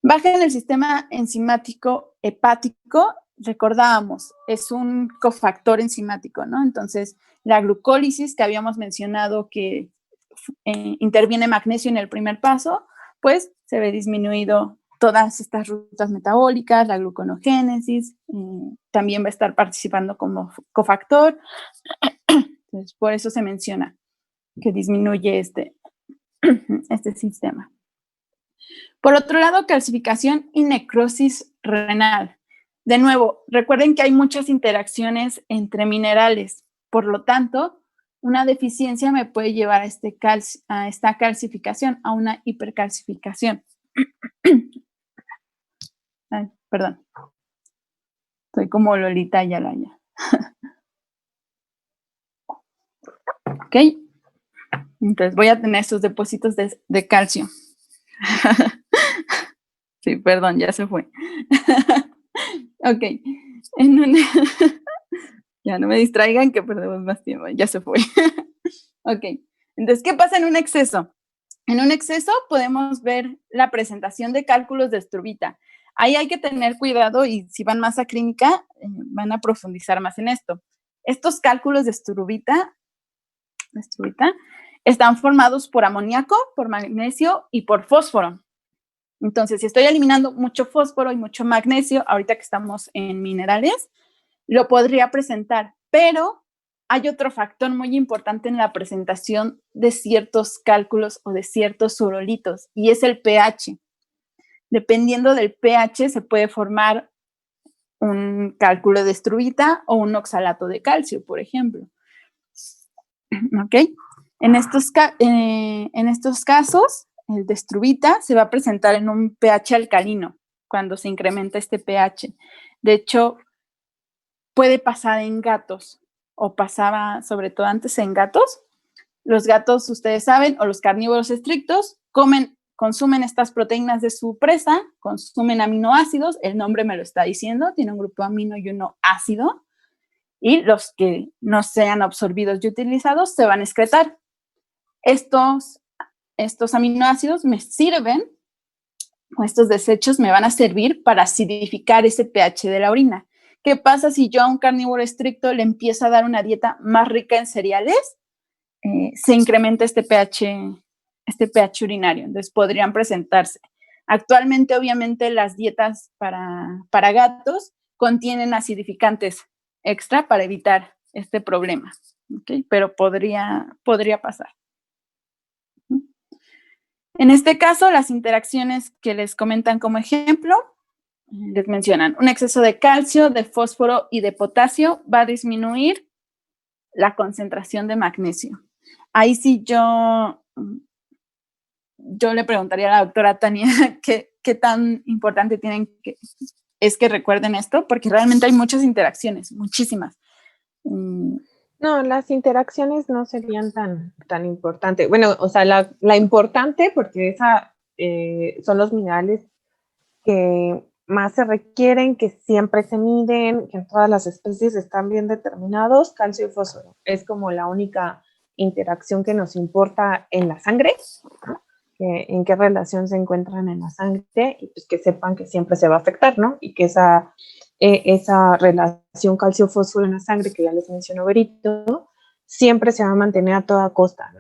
Baja en el sistema enzimático hepático, recordábamos, es un cofactor enzimático, ¿no? Entonces, la glucólisis que habíamos mencionado que interviene magnesio en el primer paso, pues se ve disminuido todas estas rutas metabólicas, la gluconogénesis, también va a estar participando como cofactor. Entonces, por eso se menciona que disminuye este sistema. Por otro lado, calcificación y necrosis renal. De nuevo, recuerden que hay muchas interacciones entre minerales, por lo tanto, una deficiencia me puede llevar a esta calcificación, a una hipercalcificación. Ay, perdón. Soy como Lolita Ayala. Ok. Entonces voy a tener estos depósitos de calcio. Sí, perdón, ya se fue. Ok. Ya no me distraigan que perdemos más tiempo. Ya se fue. Ok. Entonces, ¿qué pasa en un exceso? En un exceso podemos ver la presentación de cálculos de Struvita. Ahí hay que tener cuidado y si van más a clínica, van a profundizar más en esto. Estos cálculos de Struvita están formados por amoníaco, por magnesio y por fósforo. Entonces, si estoy eliminando mucho fósforo y mucho magnesio, ahorita que estamos en minerales, lo podría presentar, pero hay otro factor muy importante en la presentación de ciertos cálculos o de ciertos urolitos, y es el pH. Dependiendo del pH, se puede formar un cálculo de Struvita o un oxalato de calcio, por ejemplo. ¿Ok? En estos casos, el de Struvita se va a presentar en un pH alcalino cuando se incrementa este pH. De hecho, puede pasar en gatos o pasaba sobre todo antes en gatos. Los gatos, ustedes saben, o los carnívoros estrictos, consumen estas proteínas de su presa, consumen aminoácidos, el nombre me lo está diciendo, tiene un grupo amino y uno ácido, y los que no sean absorbidos y utilizados se van a excretar. Estos aminoácidos me sirven, o estos desechos me van a servir para acidificar ese pH de la orina. ¿Qué pasa si yo a un carnívoro estricto le empiezo a dar una dieta más rica en cereales? Se incrementa este pH urinario, entonces podrían presentarse. Actualmente, obviamente, las dietas para gatos contienen acidificantes extra para evitar este problema, ¿okay? Pero podría pasar. En este caso, las interacciones que les comentan como ejemplo, les mencionan un exceso de calcio, de fósforo y de potasio va a disminuir la concentración de magnesio. Ahí sí yo le preguntaría a la doctora Tania qué tan importante es que recuerden esto, porque realmente hay muchas interacciones, muchísimas. No, las interacciones no serían tan importantes. Bueno, o sea, la importante, porque esa son los minerales que más se requieren, que siempre se miden, que en todas las especies están bien determinados, calcio y fósforo. Es como la única interacción que nos importa en la sangre, ¿no? En qué relación se encuentran en la sangre, y pues que sepan que siempre se va a afectar, ¿no? Y que esa relación calcio-fósforo en la sangre, que ya les mencionó Berito, siempre se va a mantener a toda costa, ¿no?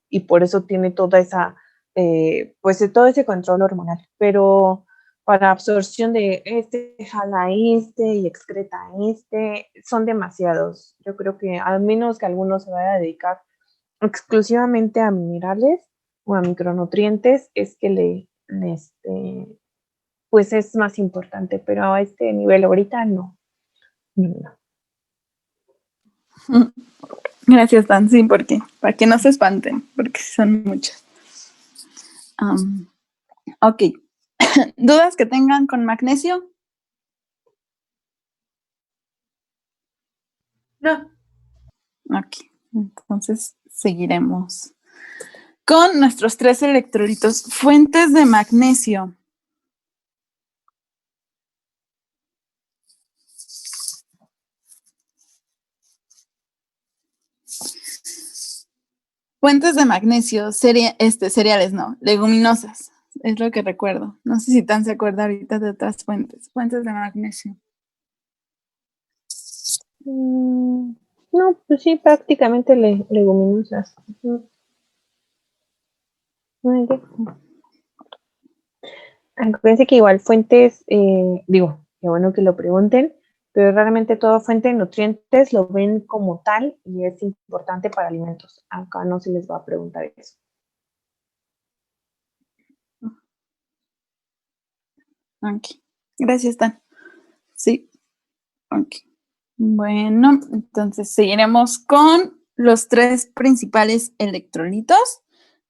Y por eso tiene toda esa, pues todo ese control hormonal. Pero para absorción de jala y excreta son demasiados. Yo creo que al menos que alguno se vaya a dedicar exclusivamente a minerales o a micronutrientes, es que pues es más importante, pero a este nivel ahorita no. No. Gracias, Dan. Sí, porque para que no se espanten, porque son muchas. Ok. ¿Dudas que tengan con magnesio? No. Ok. Entonces seguiremos con nuestros 3 electrolitos. Fuentes de magnesio. Fuentes de magnesio, cereales, no, leguminosas, es lo que recuerdo. No sé si Tan se acuerda ahorita de otras fuentes. Fuentes de magnesio. No, pues sí, prácticamente leguminosas. Acuérdense que igual fuentes, digo, qué bueno que lo pregunten, pero realmente toda fuente de nutrientes lo ven como tal y es importante para alimentos. Acá no se les va a preguntar eso. Ok. Gracias, Tan. Sí. Ok. Bueno, entonces seguiremos con los 3 principales electrolitos.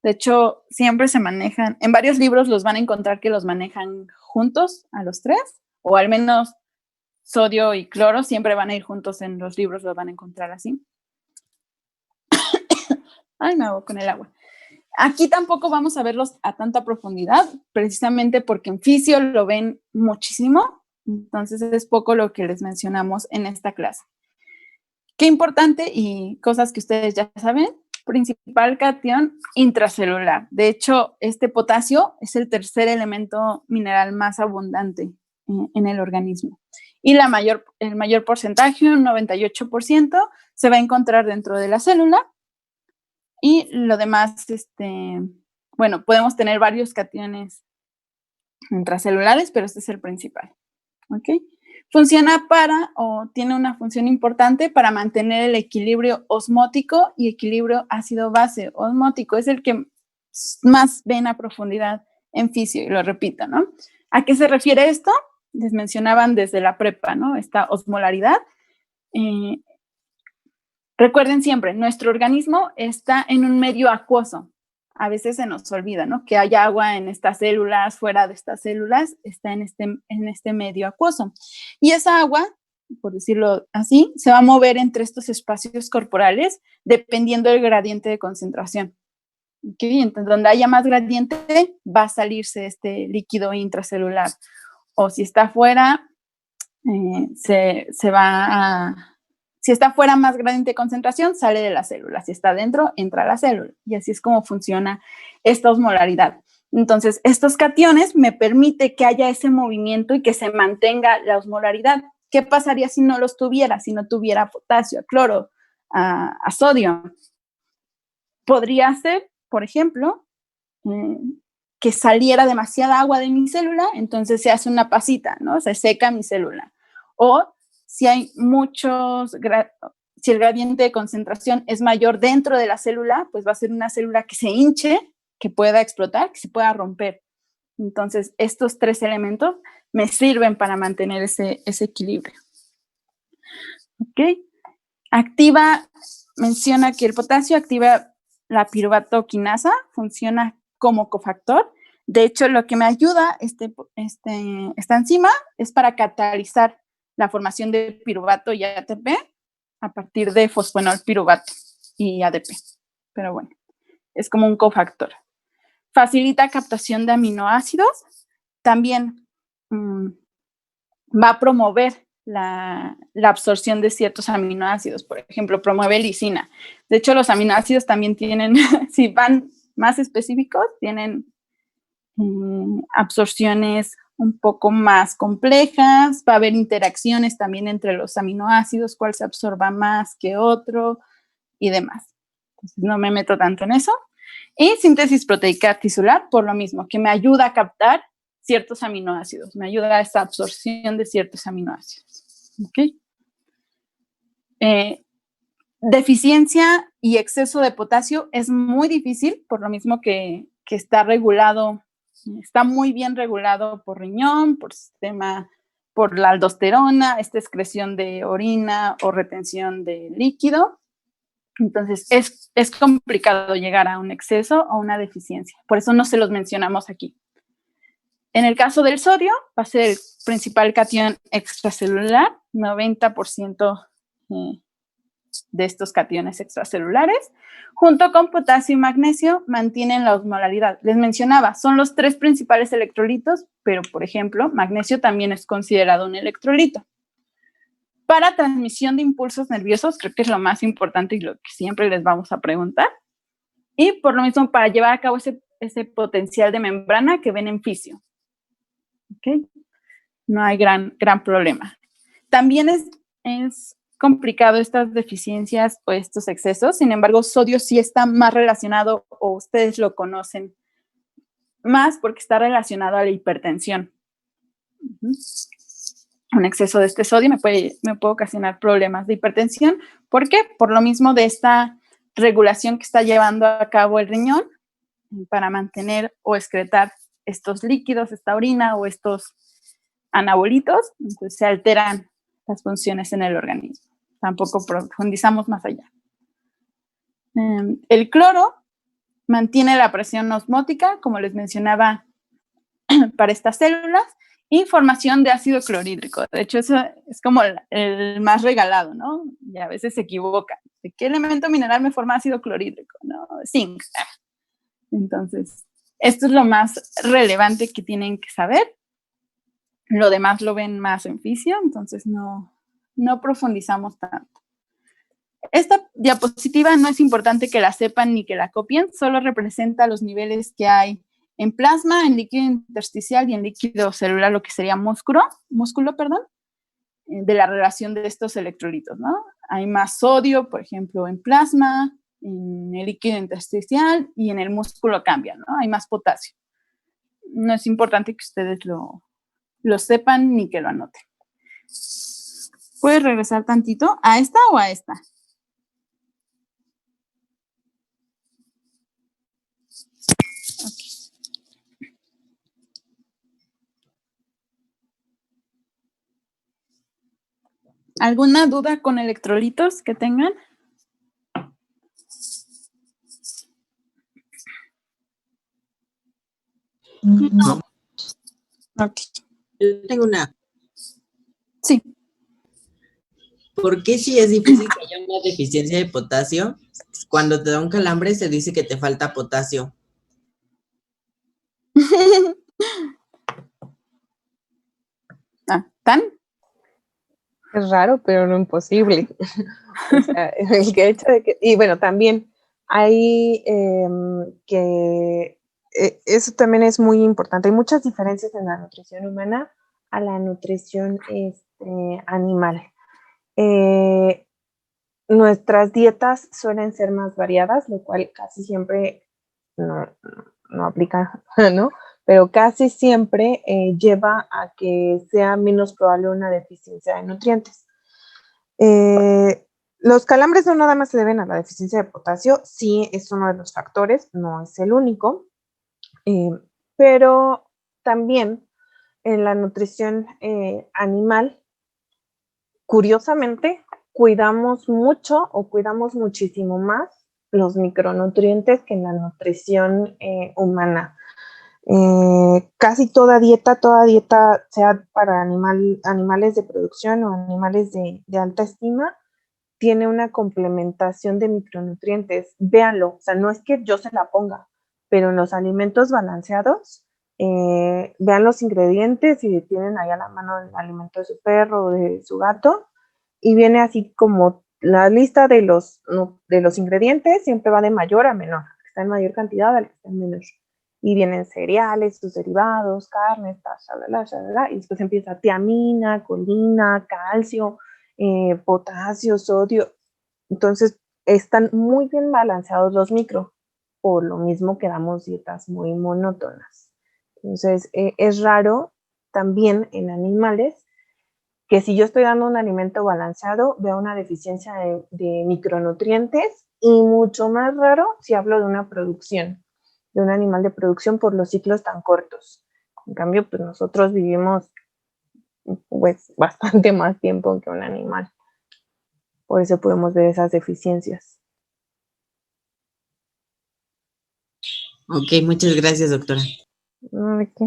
De hecho, siempre se manejan, en varios libros los van a encontrar que los manejan juntos a los 3, o al menos sodio y cloro siempre van a ir juntos en los libros, los van a encontrar así. Ay, me hago con el agua. Aquí tampoco vamos a verlos a tanta profundidad, precisamente porque en fisio lo ven muchísimo, entonces es poco lo que les mencionamos en esta clase. Qué importante y cosas que ustedes ya saben, principal cation intracelular. De hecho, este potasio es el tercer elemento mineral más abundante en el organismo. Y el mayor porcentaje, un 98%, se va a encontrar dentro de la célula. Y lo demás, bueno, podemos tener varios cationes intracelulares, pero este es el principal. ¿Ok? Funciona o tiene una función importante para mantener el equilibrio osmótico y equilibrio ácido-base. Osmótico es el que más ven a profundidad en fisio, y lo repito, ¿no? ¿A qué se refiere esto? Les mencionaban desde la prepa, ¿no? Esta osmolaridad. Recuerden siempre, nuestro organismo está en un medio acuoso. A veces se nos olvida, ¿no? Que hay agua en estas células, fuera de estas células, está en este medio acuoso. Y esa agua, por decirlo así, se va a mover entre estos espacios corporales dependiendo del gradiente de concentración. ¿Okay? Entonces, donde haya más gradiente, va a salirse este líquido intracelular. O si está afuera, se va a... Si está fuera más gradiente de concentración, sale de la célula. Si está dentro, entra a la célula. Y así es como funciona esta osmolaridad. Entonces, estos cationes me permiten que haya ese movimiento y que se mantenga la osmolaridad. ¿Qué pasaría si no los tuviera? Si no tuviera potasio, a cloro, a sodio. Podría ser, por ejemplo, que saliera demasiada agua de mi célula, entonces se hace una pasita, ¿no? Se seca mi célula. O si hay si el gradiente de concentración es mayor dentro de la célula, pues va a ser una célula que se hinche, que pueda explotar, que se pueda romper. Entonces, estos 3 elementos me sirven para mantener ese equilibrio. ¿Ok? Menciona que el potasio activa la piruvato quinasa, funciona como cofactor. De hecho, lo que me ayuda esta enzima es para catalizar la formación de piruvato y ATP a partir de fosfonol piruvato y ADP. Pero bueno, es como un cofactor. Facilita captación de aminoácidos. También va a promover la absorción de ciertos aminoácidos. Por ejemplo, promueve lisina. De hecho, los aminoácidos también tienen, si van más específicos, tienen absorciones un poco más complejas, va a haber interacciones también entre los aminoácidos, cuál se absorba más que otro y demás. Entonces, no me meto tanto en eso. Y síntesis proteica tisular, por lo mismo, que me ayuda a captar ciertos aminoácidos, me ayuda a esa absorción de ciertos aminoácidos. ¿Okay? Deficiencia y exceso de potasio es muy difícil, por lo mismo que está regulado, está muy bien regulado por riñón, por la aldosterona, esta excreción de orina o retención de líquido. Entonces, es complicado llegar a un exceso o una deficiencia. Por eso no se los mencionamos aquí. En el caso del sodio, va a ser el principal catión extracelular, 90% de estos cationes extracelulares, junto con potasio y magnesio, mantienen la osmolaridad. Les mencionaba, son los 3 principales electrolitos, pero, por ejemplo, magnesio también es considerado un electrolito. Para transmisión de impulsos nerviosos, creo que es lo más importante y lo que siempre les vamos a preguntar. Y por lo mismo, para llevar a cabo ese potencial de membrana que ven en fisio. ¿Okay? No hay gran problema. También es complicado estas deficiencias o estos excesos, sin embargo, sodio sí está más relacionado, o ustedes lo conocen más porque está relacionado a la hipertensión. Un exceso de este sodio me puede ocasionar problemas de hipertensión. ¿Por qué? Por lo mismo de esta regulación que está llevando a cabo el riñón para mantener o excretar estos líquidos, esta orina o estos anabolitos, entonces se alteran las funciones en el organismo. Tampoco profundizamos más allá. El cloro mantiene la presión osmótica, como les mencionaba, para estas células, y formación de ácido clorhídrico. De hecho, eso es como el más regalado, ¿no? Y a veces se equivocan. ¿De qué elemento mineral me forma ácido clorhídrico? No, zinc. Entonces, esto es lo más relevante que tienen que saber. Lo demás lo ven más en fisio, entonces no profundizamos tanto. Esta diapositiva no es importante que la sepan ni que la copien, solo representa los niveles que hay en plasma, en líquido intersticial y en líquido celular, lo que sería músculo, de la relación de estos electrolitos, ¿no? Hay más sodio, por ejemplo, en plasma, en el líquido intersticial y en el músculo cambia, ¿no? Hay más potasio. No es importante que ustedes lo sepan ni que lo anoten. ¿Puedes regresar tantito? ¿A esta o a esta? Okay. ¿Alguna duda con electrolitos que tengan? No. Ok. Yo tengo una. Sí. ¿Por qué si es difícil que haya una deficiencia de potasio? Cuando te da un calambre se dice que te falta potasio. ¿Tan? Es raro, pero no imposible. O sea, el hecho de que, y bueno, también hay eso también es muy importante. Hay muchas diferencias en la nutrición humana a la nutrición animal. Nuestras dietas suelen ser más variadas, lo cual casi siempre no aplica, ¿no? Pero casi siempre lleva a que sea menos probable una deficiencia de nutrientes. Los calambres no nada más se deben a la deficiencia de potasio, sí es uno de los factores, no es el único, pero también en la nutrición animal, curiosamente, cuidamos mucho o cuidamos muchísimo más los micronutrientes que en la nutrición humana. Casi toda dieta, sea para animales de producción o animales de alta estima, tiene una complementación de micronutrientes. Véanlo, o sea, no es que yo se la ponga, pero en los alimentos balanceados vean los ingredientes y tienen ahí a la mano el alimento de su perro o de su gato, y viene así como la lista de los ingredientes, siempre va de mayor a menor, al que está en mayor cantidad al que está en menor. Y vienen cereales, sus derivados, carnes, y después empieza tiamina, colina, calcio, potasio, sodio. Entonces, están muy bien balanceados los micro, por lo mismo que damos dietas muy monótonas. Entonces, es raro también en animales que si yo estoy dando un alimento balanceado, vea una deficiencia de micronutrientes, y mucho más raro si hablo de una producción, de un animal de producción por los ciclos tan cortos. En cambio, pues nosotros vivimos pues bastante más tiempo que un animal. Por eso podemos ver esas deficiencias. Ok, muchas gracias, doctora. ¿De qué?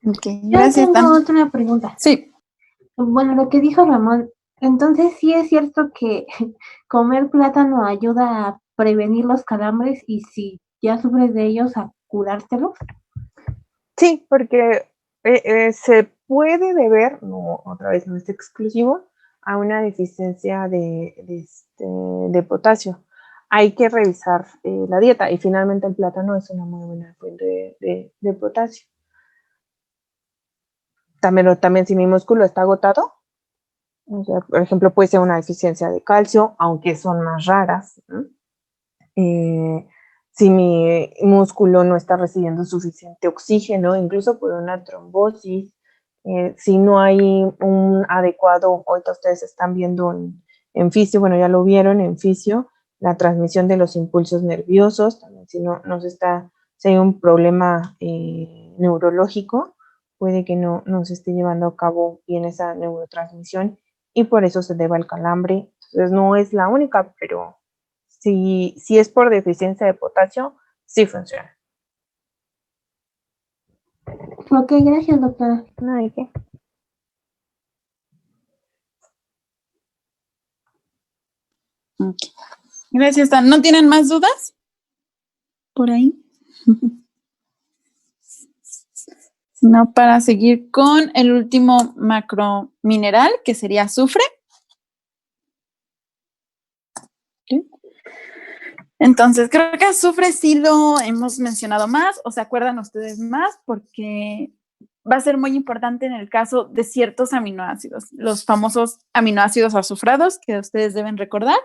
Ok, Yo gracias, tengo Tam. otra pregunta. Sí, Bueno, lo que dijo Ramón, entonces sí es cierto que comer plátano ayuda a prevenir los calambres y si ya sufres de ellos, a curártelos. Sí, porque se puede deber, no, otra vez no es exclusivo, a una deficiencia de potasio. Hay que revisar la dieta, y finalmente el plátano es una muy buena fuente de potasio. También si mi músculo está agotado, o sea, por ejemplo, puede ser una deficiencia de calcio, aunque son más raras, ¿no? Si mi músculo no está recibiendo suficiente oxígeno, incluso por una trombosis, si no hay un adecuado, ahorita ustedes están viendo en fisio, bueno, ya lo vieron en fisio, la transmisión de los impulsos nerviosos, también si hay un problema neurológico, puede que no se esté llevando a cabo bien esa neurotransmisión, y por eso se debe al calambre. Entonces no es la única, pero si es por deficiencia de potasio, sí funciona. Ok, gracias, doctora. No hay que. ok. Gracias, Tam. ¿No tienen más dudas por ahí? No, para seguir con el último macromineral, que sería azufre. ¿Sí? Entonces, creo que azufre sí lo hemos mencionado más, o se acuerdan ustedes más, porque va a ser muy importante en el caso de ciertos aminoácidos, los famosos aminoácidos azufrados que ustedes deben recordar: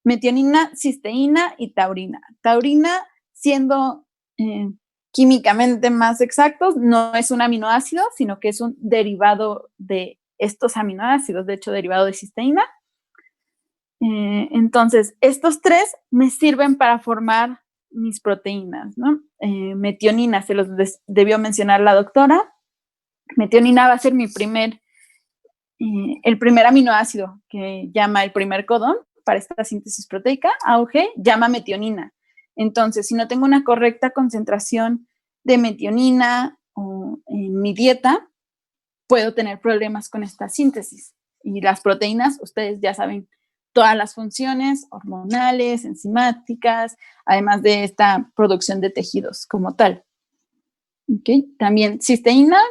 metionina, cisteína y taurina. Taurina, siendo químicamente más exactos, no es un aminoácido, sino que es un derivado de estos aminoácidos, de hecho, derivado de cisteína. Entonces, estos tres me sirven para formar mis proteínas, ¿no? Metionina, se los debió mencionar la doctora. Metionina va a ser el primer aminoácido que llama el primer codón para esta síntesis proteica. AUG llama metionina. Entonces, si no tengo una correcta concentración de metionina en mi dieta, puedo tener problemas con esta síntesis. Y las proteínas, ustedes ya saben todas las funciones hormonales, enzimáticas, además de esta producción de tejidos como tal. ¿Okay? También cisteína,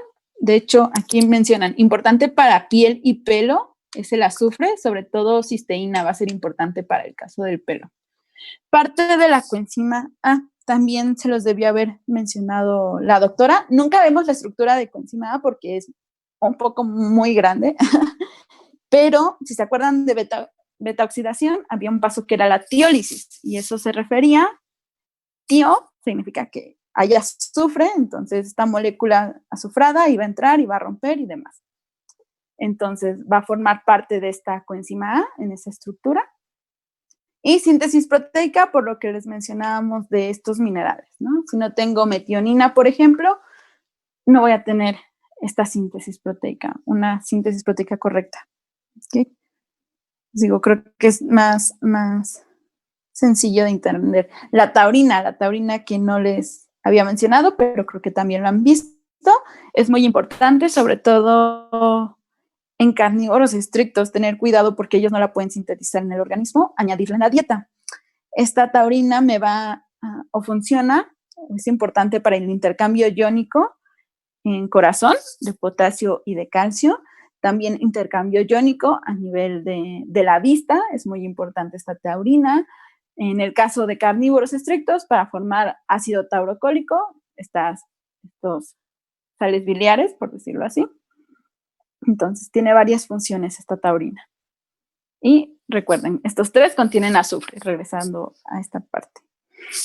de hecho, aquí mencionan, importante para piel y pelo es el azufre, sobre todo cisteína va a ser importante para el caso del pelo. Parte de la coenzima A, también se los debió haber mencionado la doctora. Nunca vemos la estructura de coenzima A porque es un poco muy grande, pero si se acuerdan de beta oxidación, había un paso que era la tiólisis, y eso se refería, tío significa que hay azufre, entonces esta molécula azufrada iba a entrar y va a romper y demás. Entonces va a formar parte de esta coenzima A en esa estructura. Y síntesis proteica, por lo que les mencionábamos de estos minerales, ¿no? Si no tengo metionina, por ejemplo, no voy a tener esta síntesis proteica, una síntesis proteica correcta. ¿Okay? Digo, creo que es más sencillo de entender. La taurina que no les había mencionado, pero creo que también lo han visto, es muy importante, sobre todo en carnívoros estrictos, tener cuidado porque ellos no la pueden sintetizar en el organismo, añadirla en la dieta. Esta taurina me va o funciona, es importante para el intercambio iónico en corazón de potasio y de calcio. También intercambio iónico a nivel de la vista, es muy importante esta taurina. En el caso de carnívoros estrictos, para formar ácido taurocólico, estos sales biliares, por decirlo así. Entonces, tiene varias funciones esta taurina. Y recuerden, estos 3 contienen azufre, regresando a esta parte.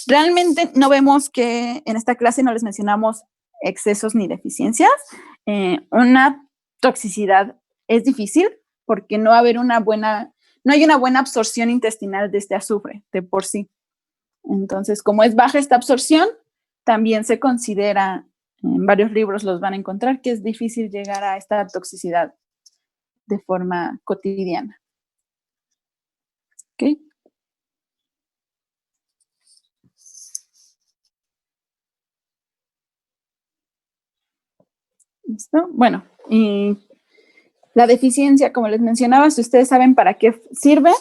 Realmente no vemos que en esta clase no les mencionamos excesos ni deficiencias. Una toxicidad es difícil porque no hay una buena absorción intestinal de este azufre de por sí. Entonces, como es baja esta absorción, también se considera, en varios libros los van a encontrar, que es difícil llegar a esta toxicidad de forma cotidiana. ¿Ok? ¿Listo? Bueno, y la deficiencia, como les mencionaba, si ustedes saben para qué sirve,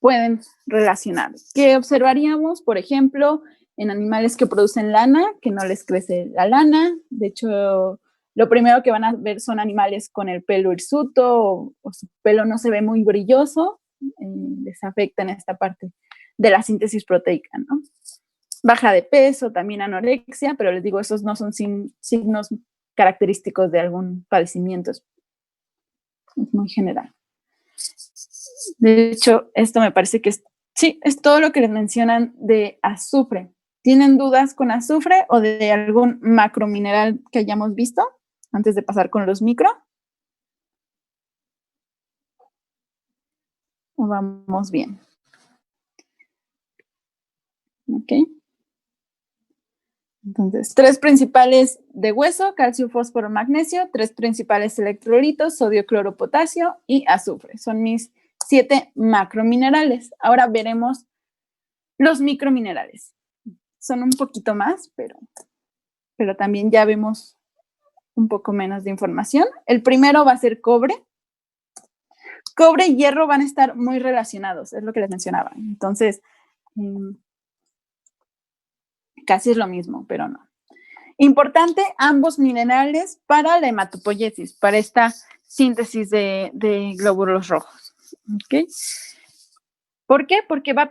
pueden relacionar. ¿Qué observaríamos? Por ejemplo, en animales que producen lana, que no les crece la lana. De hecho, lo primero que van a ver son animales con el pelo hirsuto o su pelo no se ve muy brilloso. Les afecta en esta parte de la síntesis proteica, ¿no? Baja de peso, también anorexia, pero les digo, esos no son signos característicos de algún padecimiento. Es muy general. De hecho, esto me parece que es todo lo que les mencionan de azufre. ¿Tienen dudas con azufre o de algún macromineral que hayamos visto antes de pasar con los micro? ¿O vamos bien? Ok. Entonces, 3 principales de hueso, calcio, fósforo, magnesio, 3 principales electrolitos, sodio, cloro, potasio y azufre. Son mis 7 macrominerales. Ahora veremos los microminerales. Son un poquito más, pero también ya vemos un poco menos de información. El primero va a ser cobre. Cobre y hierro van a estar muy relacionados, es lo que les mencionaba. Entonces, casi es lo mismo, pero no. Importante, ambos minerales para la hematopoiesis, para esta síntesis de glóbulos rojos. ¿Okay? ¿Por qué? Porque va a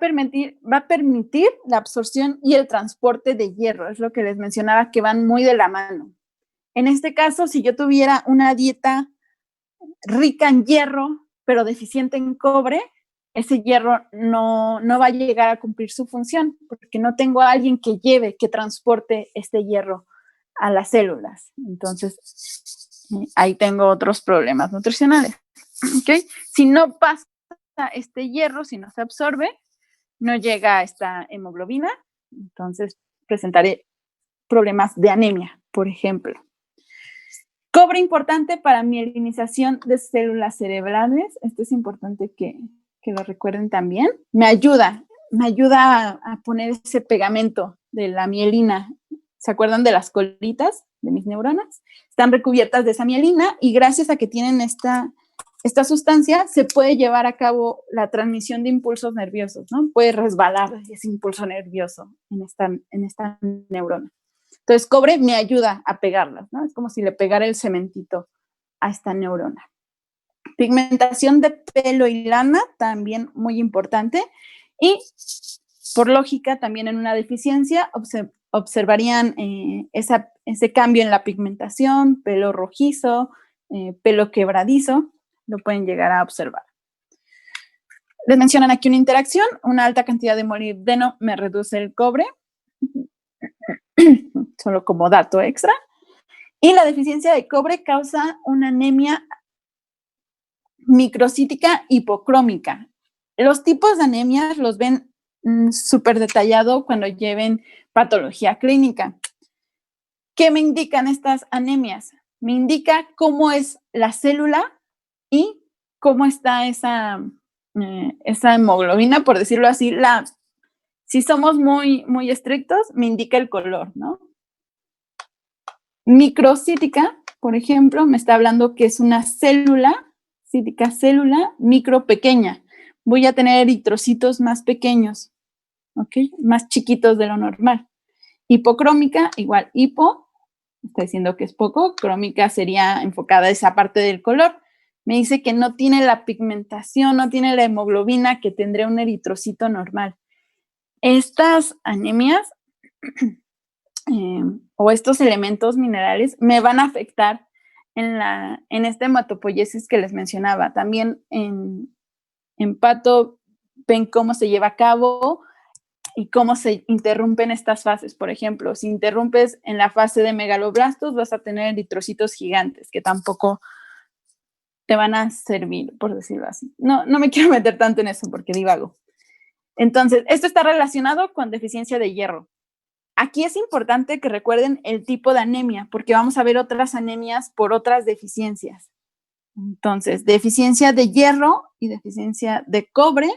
permitir la absorción y el transporte de hierro. Es lo que les mencionaba, que van muy de la mano. En este caso, si yo tuviera una dieta rica en hierro, pero deficiente en cobre, ese hierro no va a llegar a cumplir su función, porque no tengo a alguien que transporte este hierro a las células. Entonces, ahí tengo otros problemas nutricionales. ¿Okay? Si no pasa este hierro, si no se absorbe, no llega a esta hemoglobina, entonces presentaré problemas de anemia, por ejemplo. Cobre importante para mielinización de células cerebrales. Esto es importante que lo recuerden también. Me ayuda a poner ese pegamento de la mielina. ¿Se acuerdan de las colitas de mis neuronas? Están recubiertas de esa mielina y gracias a que tienen esta sustancia se puede llevar a cabo la transmisión de impulsos nerviosos, ¿no? Puede resbalar ese impulso nervioso en esta neurona. Entonces, cobre me ayuda a pegarlas, ¿no? Es como si le pegara el cementito a esta neurona. Pigmentación de pelo y lana, también muy importante. Y, por lógica, también en una deficiencia, observarían ese cambio en la pigmentación, pelo rojizo, pelo quebradizo, lo pueden llegar a observar. Les mencionan aquí una interacción, una alta cantidad de molibdeno me reduce el cobre, solo como dato extra, y la deficiencia de cobre causa una anemia microcítica hipocrómica. Los tipos de anemias los ven súper detallado cuando lleven patología clínica. ¿Qué me indican estas anemias? Me indica cómo es la célula y cómo está esa hemoglobina, por decirlo así. Si somos muy, muy estrictos, me indica el color, ¿no? Microcítica, por ejemplo, me está hablando que es una célula micro pequeña. Voy a tener eritrocitos más pequeños. ¿ok? Más chiquitos de lo normal. Hipocrómica, igual hipo, está diciendo que es poco, crómica sería enfocada a esa parte del color. Me dice que no tiene la pigmentación, no tiene la hemoglobina que tendría un eritrocito normal. Estas anemias o estos elementos minerales me van a afectar en esta hematopoiesis que les mencionaba. También en pato ven cómo se lleva a cabo y cómo se interrumpen estas fases. Por ejemplo, si interrumpes en la fase de megaloblastos, vas a tener eritrocitos gigantes que tampoco te van a servir, por decirlo así. No me quiero meter tanto en eso porque divago. Entonces, esto está relacionado con deficiencia de hierro. Aquí es importante que recuerden el tipo de anemia, porque vamos a ver otras anemias por otras deficiencias. Entonces, deficiencia de hierro y deficiencia de cobre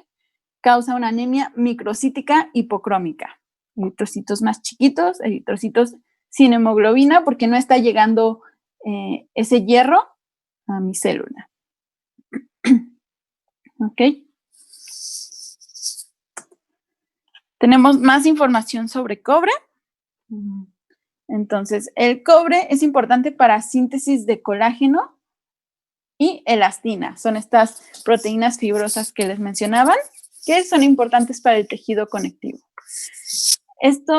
causa una anemia microcítica hipocrómica. Eritrocitos más chiquitos, eritrocitos sin hemoglobina, porque no está llegando ese hierro a mi célula. ¿Ok? Tenemos más información sobre cobre. Entonces, el cobre es importante para síntesis de colágeno y elastina. Son estas proteínas fibrosas que les mencionaban, que son importantes para el tejido conectivo. Este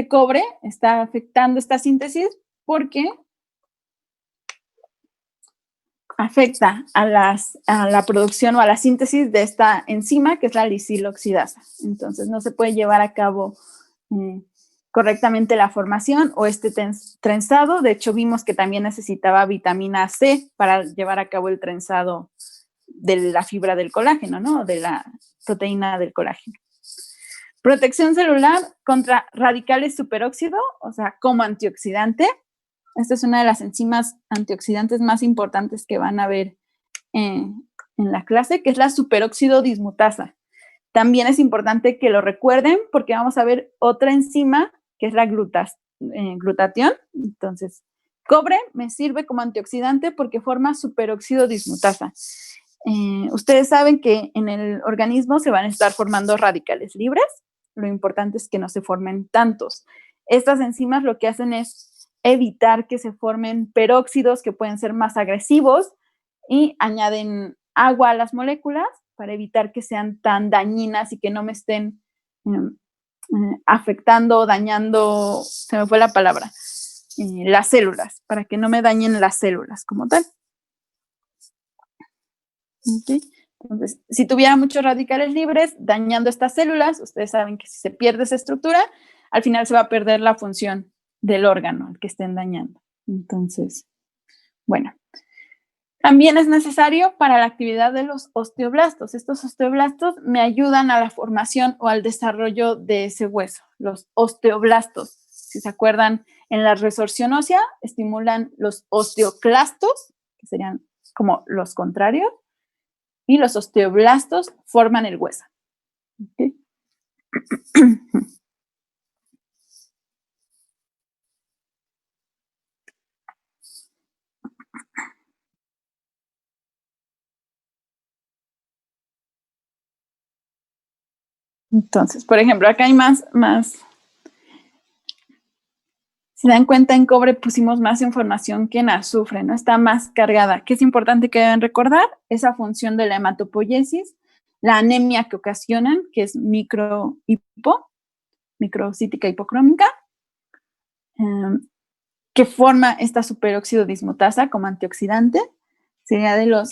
cobre está afectando esta síntesis porque afecta a la producción o a la síntesis de esta enzima, que es la lisiloxidasa. Entonces, no se puede llevar a cabo correctamente la formación o este trenzado. De hecho, vimos que también necesitaba vitamina C para llevar a cabo el trenzado de la fibra del colágeno, ¿no? De la proteína del colágeno. Protección celular contra radicales superóxido, o sea, como antioxidante. Esta es una de las enzimas antioxidantes más importantes que van a ver en la clase, que es la superóxido dismutasa. También es importante que lo recuerden porque vamos a ver otra enzima que es la glutatión. Entonces, cobre me sirve como antioxidante porque forma superóxido dismutasa. Ustedes saben que en el organismo se van a estar formando radicales libres. Lo importante es que no se formen tantos. Estas enzimas lo que hacen es evitar que se formen peróxidos que pueden ser más agresivos y añaden agua a las moléculas para evitar que sean tan dañinas y que no me estén afectando, dañando, se me fue la palabra, las células, para que no me dañen las células como tal. ¿Okay? Entonces, si tuviera muchos radicales libres dañando estas células, ustedes saben que si se pierde esa estructura, al final se va a perder la función del órgano al que estén dañando. Entonces, bueno. También es necesario para la actividad de los osteoblastos. Estos osteoblastos me ayudan a la formación o al desarrollo de ese hueso. Los osteoblastos, si se acuerdan, en la resorción ósea estimulan los osteoclastos, que serían como los contrarios, y los osteoblastos forman el hueso. ¿Okay? Entonces, por ejemplo, acá hay más. Si dan cuenta, en cobre pusimos más información que en azufre, ¿no? Está más cargada. ¿Qué es importante que deben recordar? Esa función de la hematopoiesis, la anemia que ocasionan, que es microcítica hipocrómica, que forma esta superóxido dismutasa como antioxidante, sería de los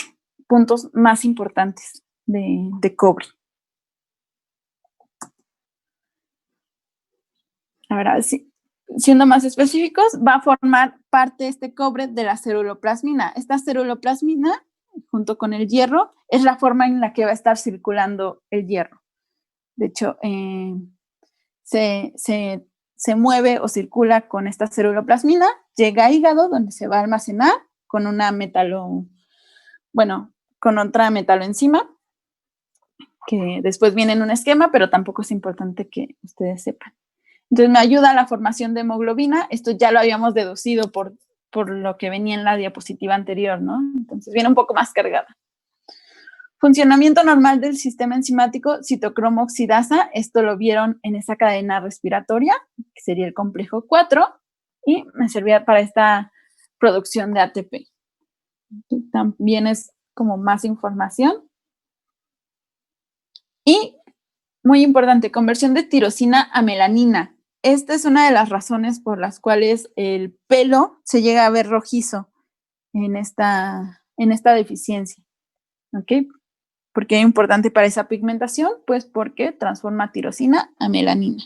puntos más importantes de cobre. Ahora, siendo más específicos, va a formar parte este cobre de la ceruloplasmina. Esta ceruloplasmina, junto con el hierro, es la forma en la que va a estar circulando el hierro. De hecho, se mueve o circula con esta ceruloplasmina, llega a hígado, donde se va a almacenar con con otra metaloenzima, que después viene en un esquema, pero tampoco es importante que ustedes sepan. Entonces me ayuda a la formación de hemoglobina. Esto ya lo habíamos deducido por lo que venía en la diapositiva anterior, ¿no? Entonces viene un poco más cargada. Funcionamiento normal del sistema enzimático citocromo oxidasa, esto lo vieron en esa cadena respiratoria, que sería el complejo 4, y me servía para esta producción de ATP. También es como más información. Y, muy importante, conversión de tirosina a melanina. Esta es una de las razones por las cuales el pelo se llega a ver rojizo en esta deficiencia. ¿Ok? ¿Por qué es importante para esa pigmentación? Pues porque transforma tirosina a melanina.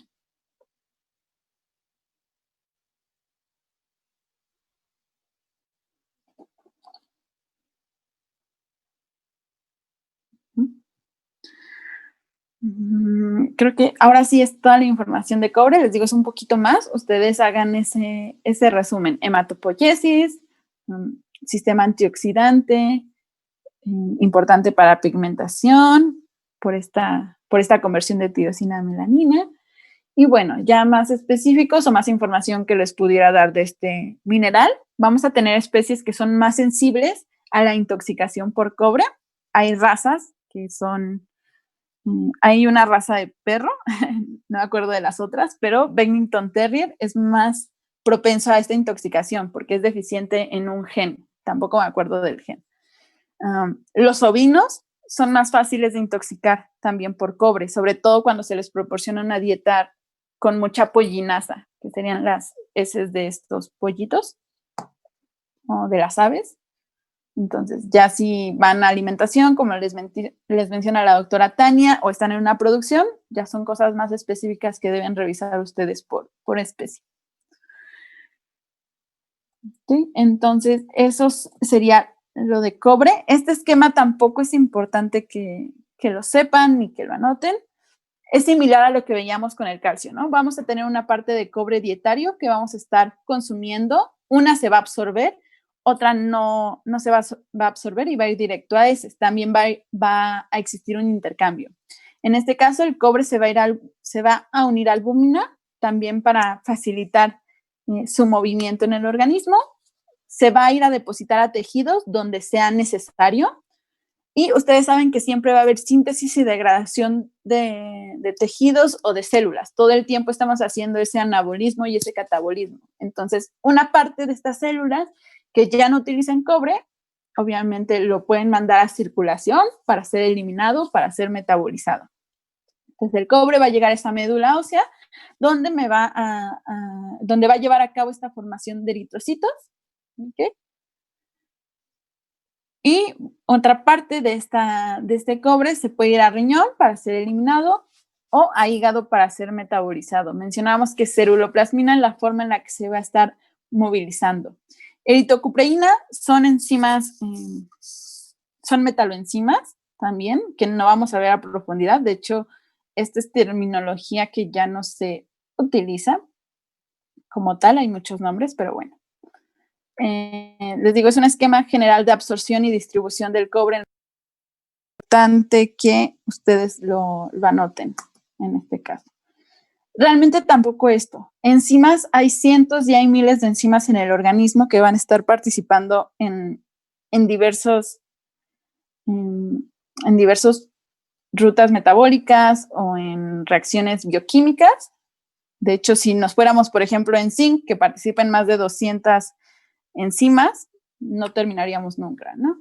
Creo que ahora sí es toda la información de cobre. Les digo, es un poquito más. Ustedes hagan ese resumen. Hematopoiesis, sistema antioxidante, importante para pigmentación, por esta conversión de tirosina a melanina. Y bueno, ya más específicos o más información que les pudiera dar de este mineral, vamos a tener especies que son más sensibles a la intoxicación por cobre. Hay razas que son, hay una raza de perro, no me acuerdo de las otras, pero Bennington Terrier es más propenso a esta intoxicación porque es deficiente en un gen, tampoco me acuerdo del gen. Los ovinos son más fáciles de intoxicar también por cobre, sobre todo cuando se les proporciona una dieta con mucha pollinasa, que serían las heces de estos pollitos o de las aves. Entonces, ya si van a alimentación, como les menciona la doctora Tania, o están en una producción, ya son cosas más específicas que deben revisar ustedes por especie. ¿Sí? Entonces, eso sería lo de cobre. Este esquema tampoco es importante que lo sepan ni que lo anoten. Es similar a lo que veíamos con el calcio, ¿no? Vamos a tener una parte de cobre dietario que vamos a estar consumiendo. Una se va a absorber, otra no se va a absorber y va a ir directo a heces. También va a existir un intercambio. En este caso, el cobre se va a unir a albúmina también para facilitar su movimiento en el organismo. Se va a ir a depositar a tejidos donde sea necesario. Y ustedes saben que siempre va a haber síntesis y degradación de tejidos o de células. Todo el tiempo estamos haciendo ese anabolismo y ese catabolismo. Entonces, una parte de estas células que ya no utilizan cobre, obviamente lo pueden mandar a circulación para ser eliminado, para ser metabolizado. Entonces, el cobre va a llegar a esa médula ósea, donde va a llevar a cabo esta formación de eritrocitos. ¿Okay? Y otra parte de este cobre se puede ir a riñón para ser eliminado o a hígado para ser metabolizado. Mencionábamos que ceruloplasmina es la forma en la que se va a estar movilizando. Eritocupreína son enzimas, son metaloenzimas también, que no vamos a ver a profundidad. De hecho, esta es terminología que ya no se utiliza como tal, hay muchos nombres, pero bueno. Les digo, es un esquema general de absorción y distribución del cobre. Es importante que ustedes lo anoten en este caso. Realmente tampoco esto. Enzimas, hay cientos y hay miles de enzimas en el organismo que van a estar participando en diversos rutas metabólicas o en reacciones bioquímicas. De hecho, si nos fuéramos, por ejemplo, en zinc, que participa en más de 200 enzimas, no terminaríamos nunca, ¿no?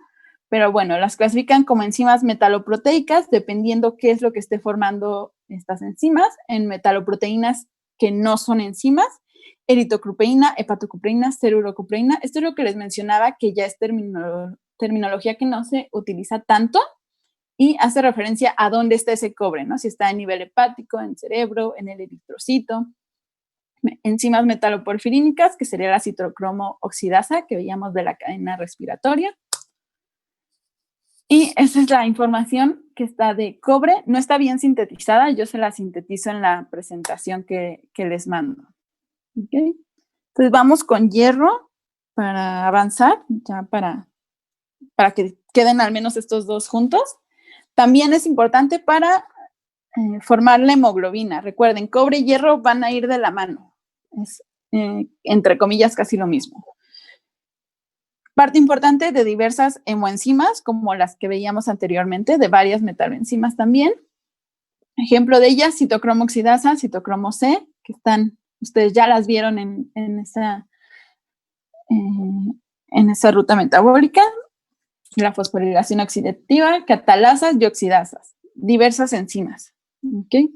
Pero bueno, las clasifican como enzimas metaloproteicas, dependiendo qué es lo que esté formando estas enzimas, en metaloproteínas que no son enzimas, eritocrupeína, hepatocupreína, cerulocupreína. Esto es lo que les mencionaba, que ya es terminología que no se utiliza tanto y hace referencia a dónde está ese cobre, ¿no? Si está a nivel hepático, en cerebro, en el eritrocito. Enzimas metaloporfirínicas, que sería la citocromo oxidasa que veíamos de la cadena respiratoria. Y esa es la información que está de cobre. No está bien sintetizada, yo se la sintetizo en la presentación que les mando. ¿Okay? Entonces vamos con hierro para avanzar, ya para que queden al menos estos dos juntos. También es importante para formar la hemoglobina. Recuerden, cobre y hierro van a ir de la mano. Es, entre comillas, casi lo mismo. Parte importante de diversas hemoenzimas, como las que veíamos anteriormente, de varias metaloenzimas también. Ejemplo de ellas, citocromo oxidasa, citocromo C, que ustedes ya las vieron en esa ruta metabólica, la fosforilación oxidativa, catalasas y oxidasas, diversas enzimas. ¿Okay?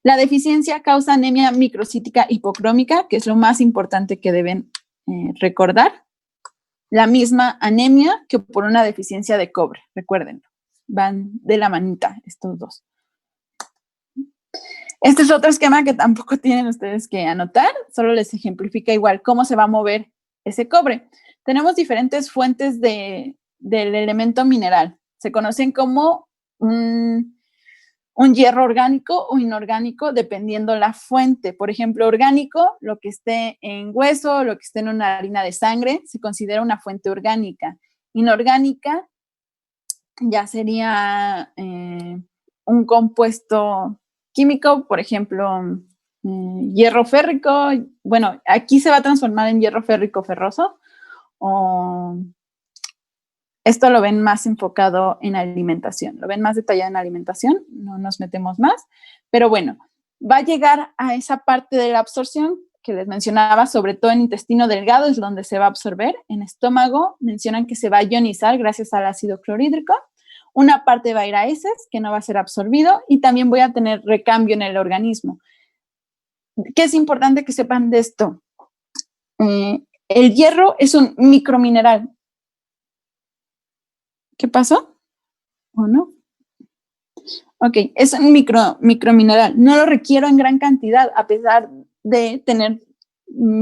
La deficiencia causa anemia microcítica hipocrómica, que es lo más importante que deben recordar. La misma anemia que por una deficiencia de cobre, recuerden, van de la manita estos dos. Este es otro esquema que tampoco tienen ustedes que anotar, solo les ejemplifica igual cómo se va a mover ese cobre. Tenemos diferentes fuentes del elemento mineral. Se conocen como un hierro orgánico o inorgánico, dependiendo la fuente. Por ejemplo, orgánico, lo que esté en hueso, lo que esté en una harina de sangre, se considera una fuente orgánica. Inorgánica ya sería un compuesto químico, por ejemplo, hierro férrico. Bueno, aquí se va a transformar en hierro férrico ferroso, o esto lo ven más enfocado en alimentación, lo ven más detallado en alimentación, no nos metemos más, pero bueno, va a llegar a esa parte de la absorción que les mencionaba, sobre todo en intestino delgado es donde se va a absorber. En estómago mencionan que se va a ionizar gracias al ácido clorhídrico. Una parte va a ir a heces, que no va a ser absorbido, y también voy a tener recambio en el organismo. ¿Qué es importante que sepan de esto? El hierro es un micromineral. ¿Qué pasó? ¿O no? Ok, es un micromineral. No lo requiero en gran cantidad, a pesar de tener,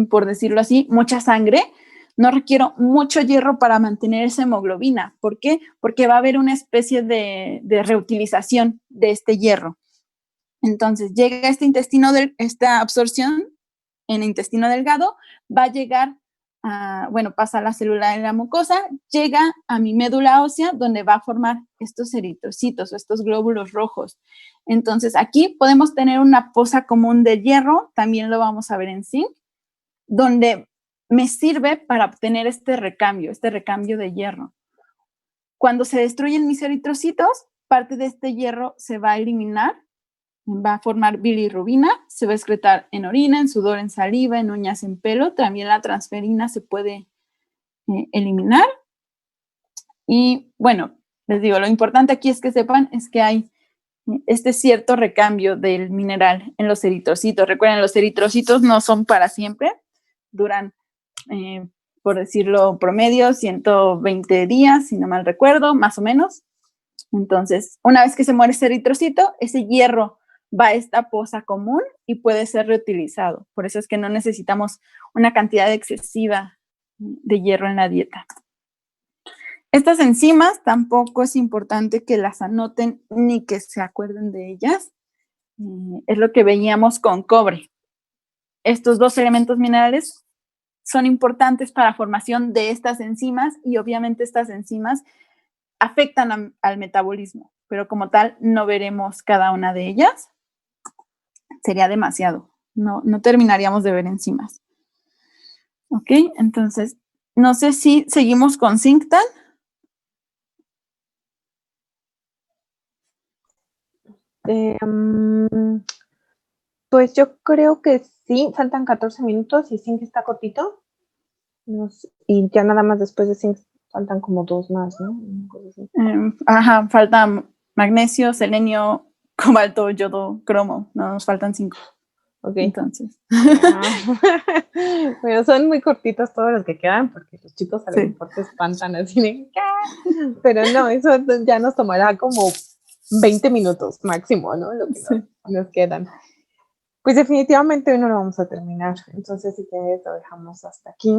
por decirlo así, mucha sangre. No requiero mucho hierro para mantener esa hemoglobina. ¿Por qué? Porque va a haber una especie de reutilización de este hierro. Entonces, llega esta absorción en el intestino delgado, va a llegar pasa a la célula de la mucosa, llega a mi médula ósea, donde va a formar estos eritrocitos o estos glóbulos rojos. Entonces, aquí podemos tener una fosa común de hierro, también lo vamos a ver en zinc, donde me sirve para obtener este recambio de hierro. Cuando se destruyen mis eritrocitos, parte de este hierro se va a eliminar, va a formar bilirrubina, se va a excretar en orina, en sudor, en saliva, en uñas, en pelo. También la transferina se puede eliminar. Y bueno, les digo, lo importante aquí es que sepan es que hay este cierto recambio del mineral en los eritrocitos. Recuerden, los eritrocitos no son para siempre, duran, por decirlo, promedio 120 días, si no mal recuerdo, más o menos. Entonces, una vez que se muere ese eritrocito, ese hierro va a esta fosa común y puede ser reutilizado. Por eso es que no necesitamos una cantidad excesiva de hierro en la dieta. Estas enzimas tampoco es importante que las anoten ni que se acuerden de ellas. Es lo que veíamos con cobre. Estos dos elementos minerales son importantes para la formación de estas enzimas y obviamente estas enzimas afectan al metabolismo, pero como tal no veremos cada una de ellas. Sería demasiado. No terminaríamos de ver enzimas. Ok, entonces, no sé si seguimos con Zinctan. Pues yo creo que sí, faltan 14 minutos y Zinc está cortito. Y ya nada más después de Zinc faltan como 2 más, ¿no? Falta magnesio, selenio, cobalto, yodo, cromo. No, nos faltan 5. Ok. Entonces. Bueno, son muy cortitos todos los que quedan porque los chicos a lo mejor se espantan así de ¿qué? Pero no, eso ya nos tomará como 20 minutos máximo, ¿no? Lo que nos quedan. Pues definitivamente hoy no lo vamos a terminar. Entonces, si quieres, lo dejamos hasta aquí.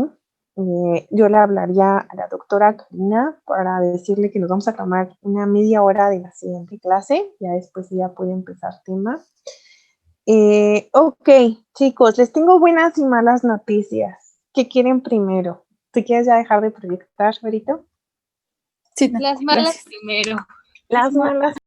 Yo le hablaría a la doctora Karina para decirle que nos vamos a tomar una media hora de la siguiente clase. Ya después ya puede empezar tema. Ok, chicos, les tengo buenas y malas noticias. ¿Qué quieren primero? ¿Te quieres ya dejar de proyectar, Verito? Sí, las malas primero. Las malas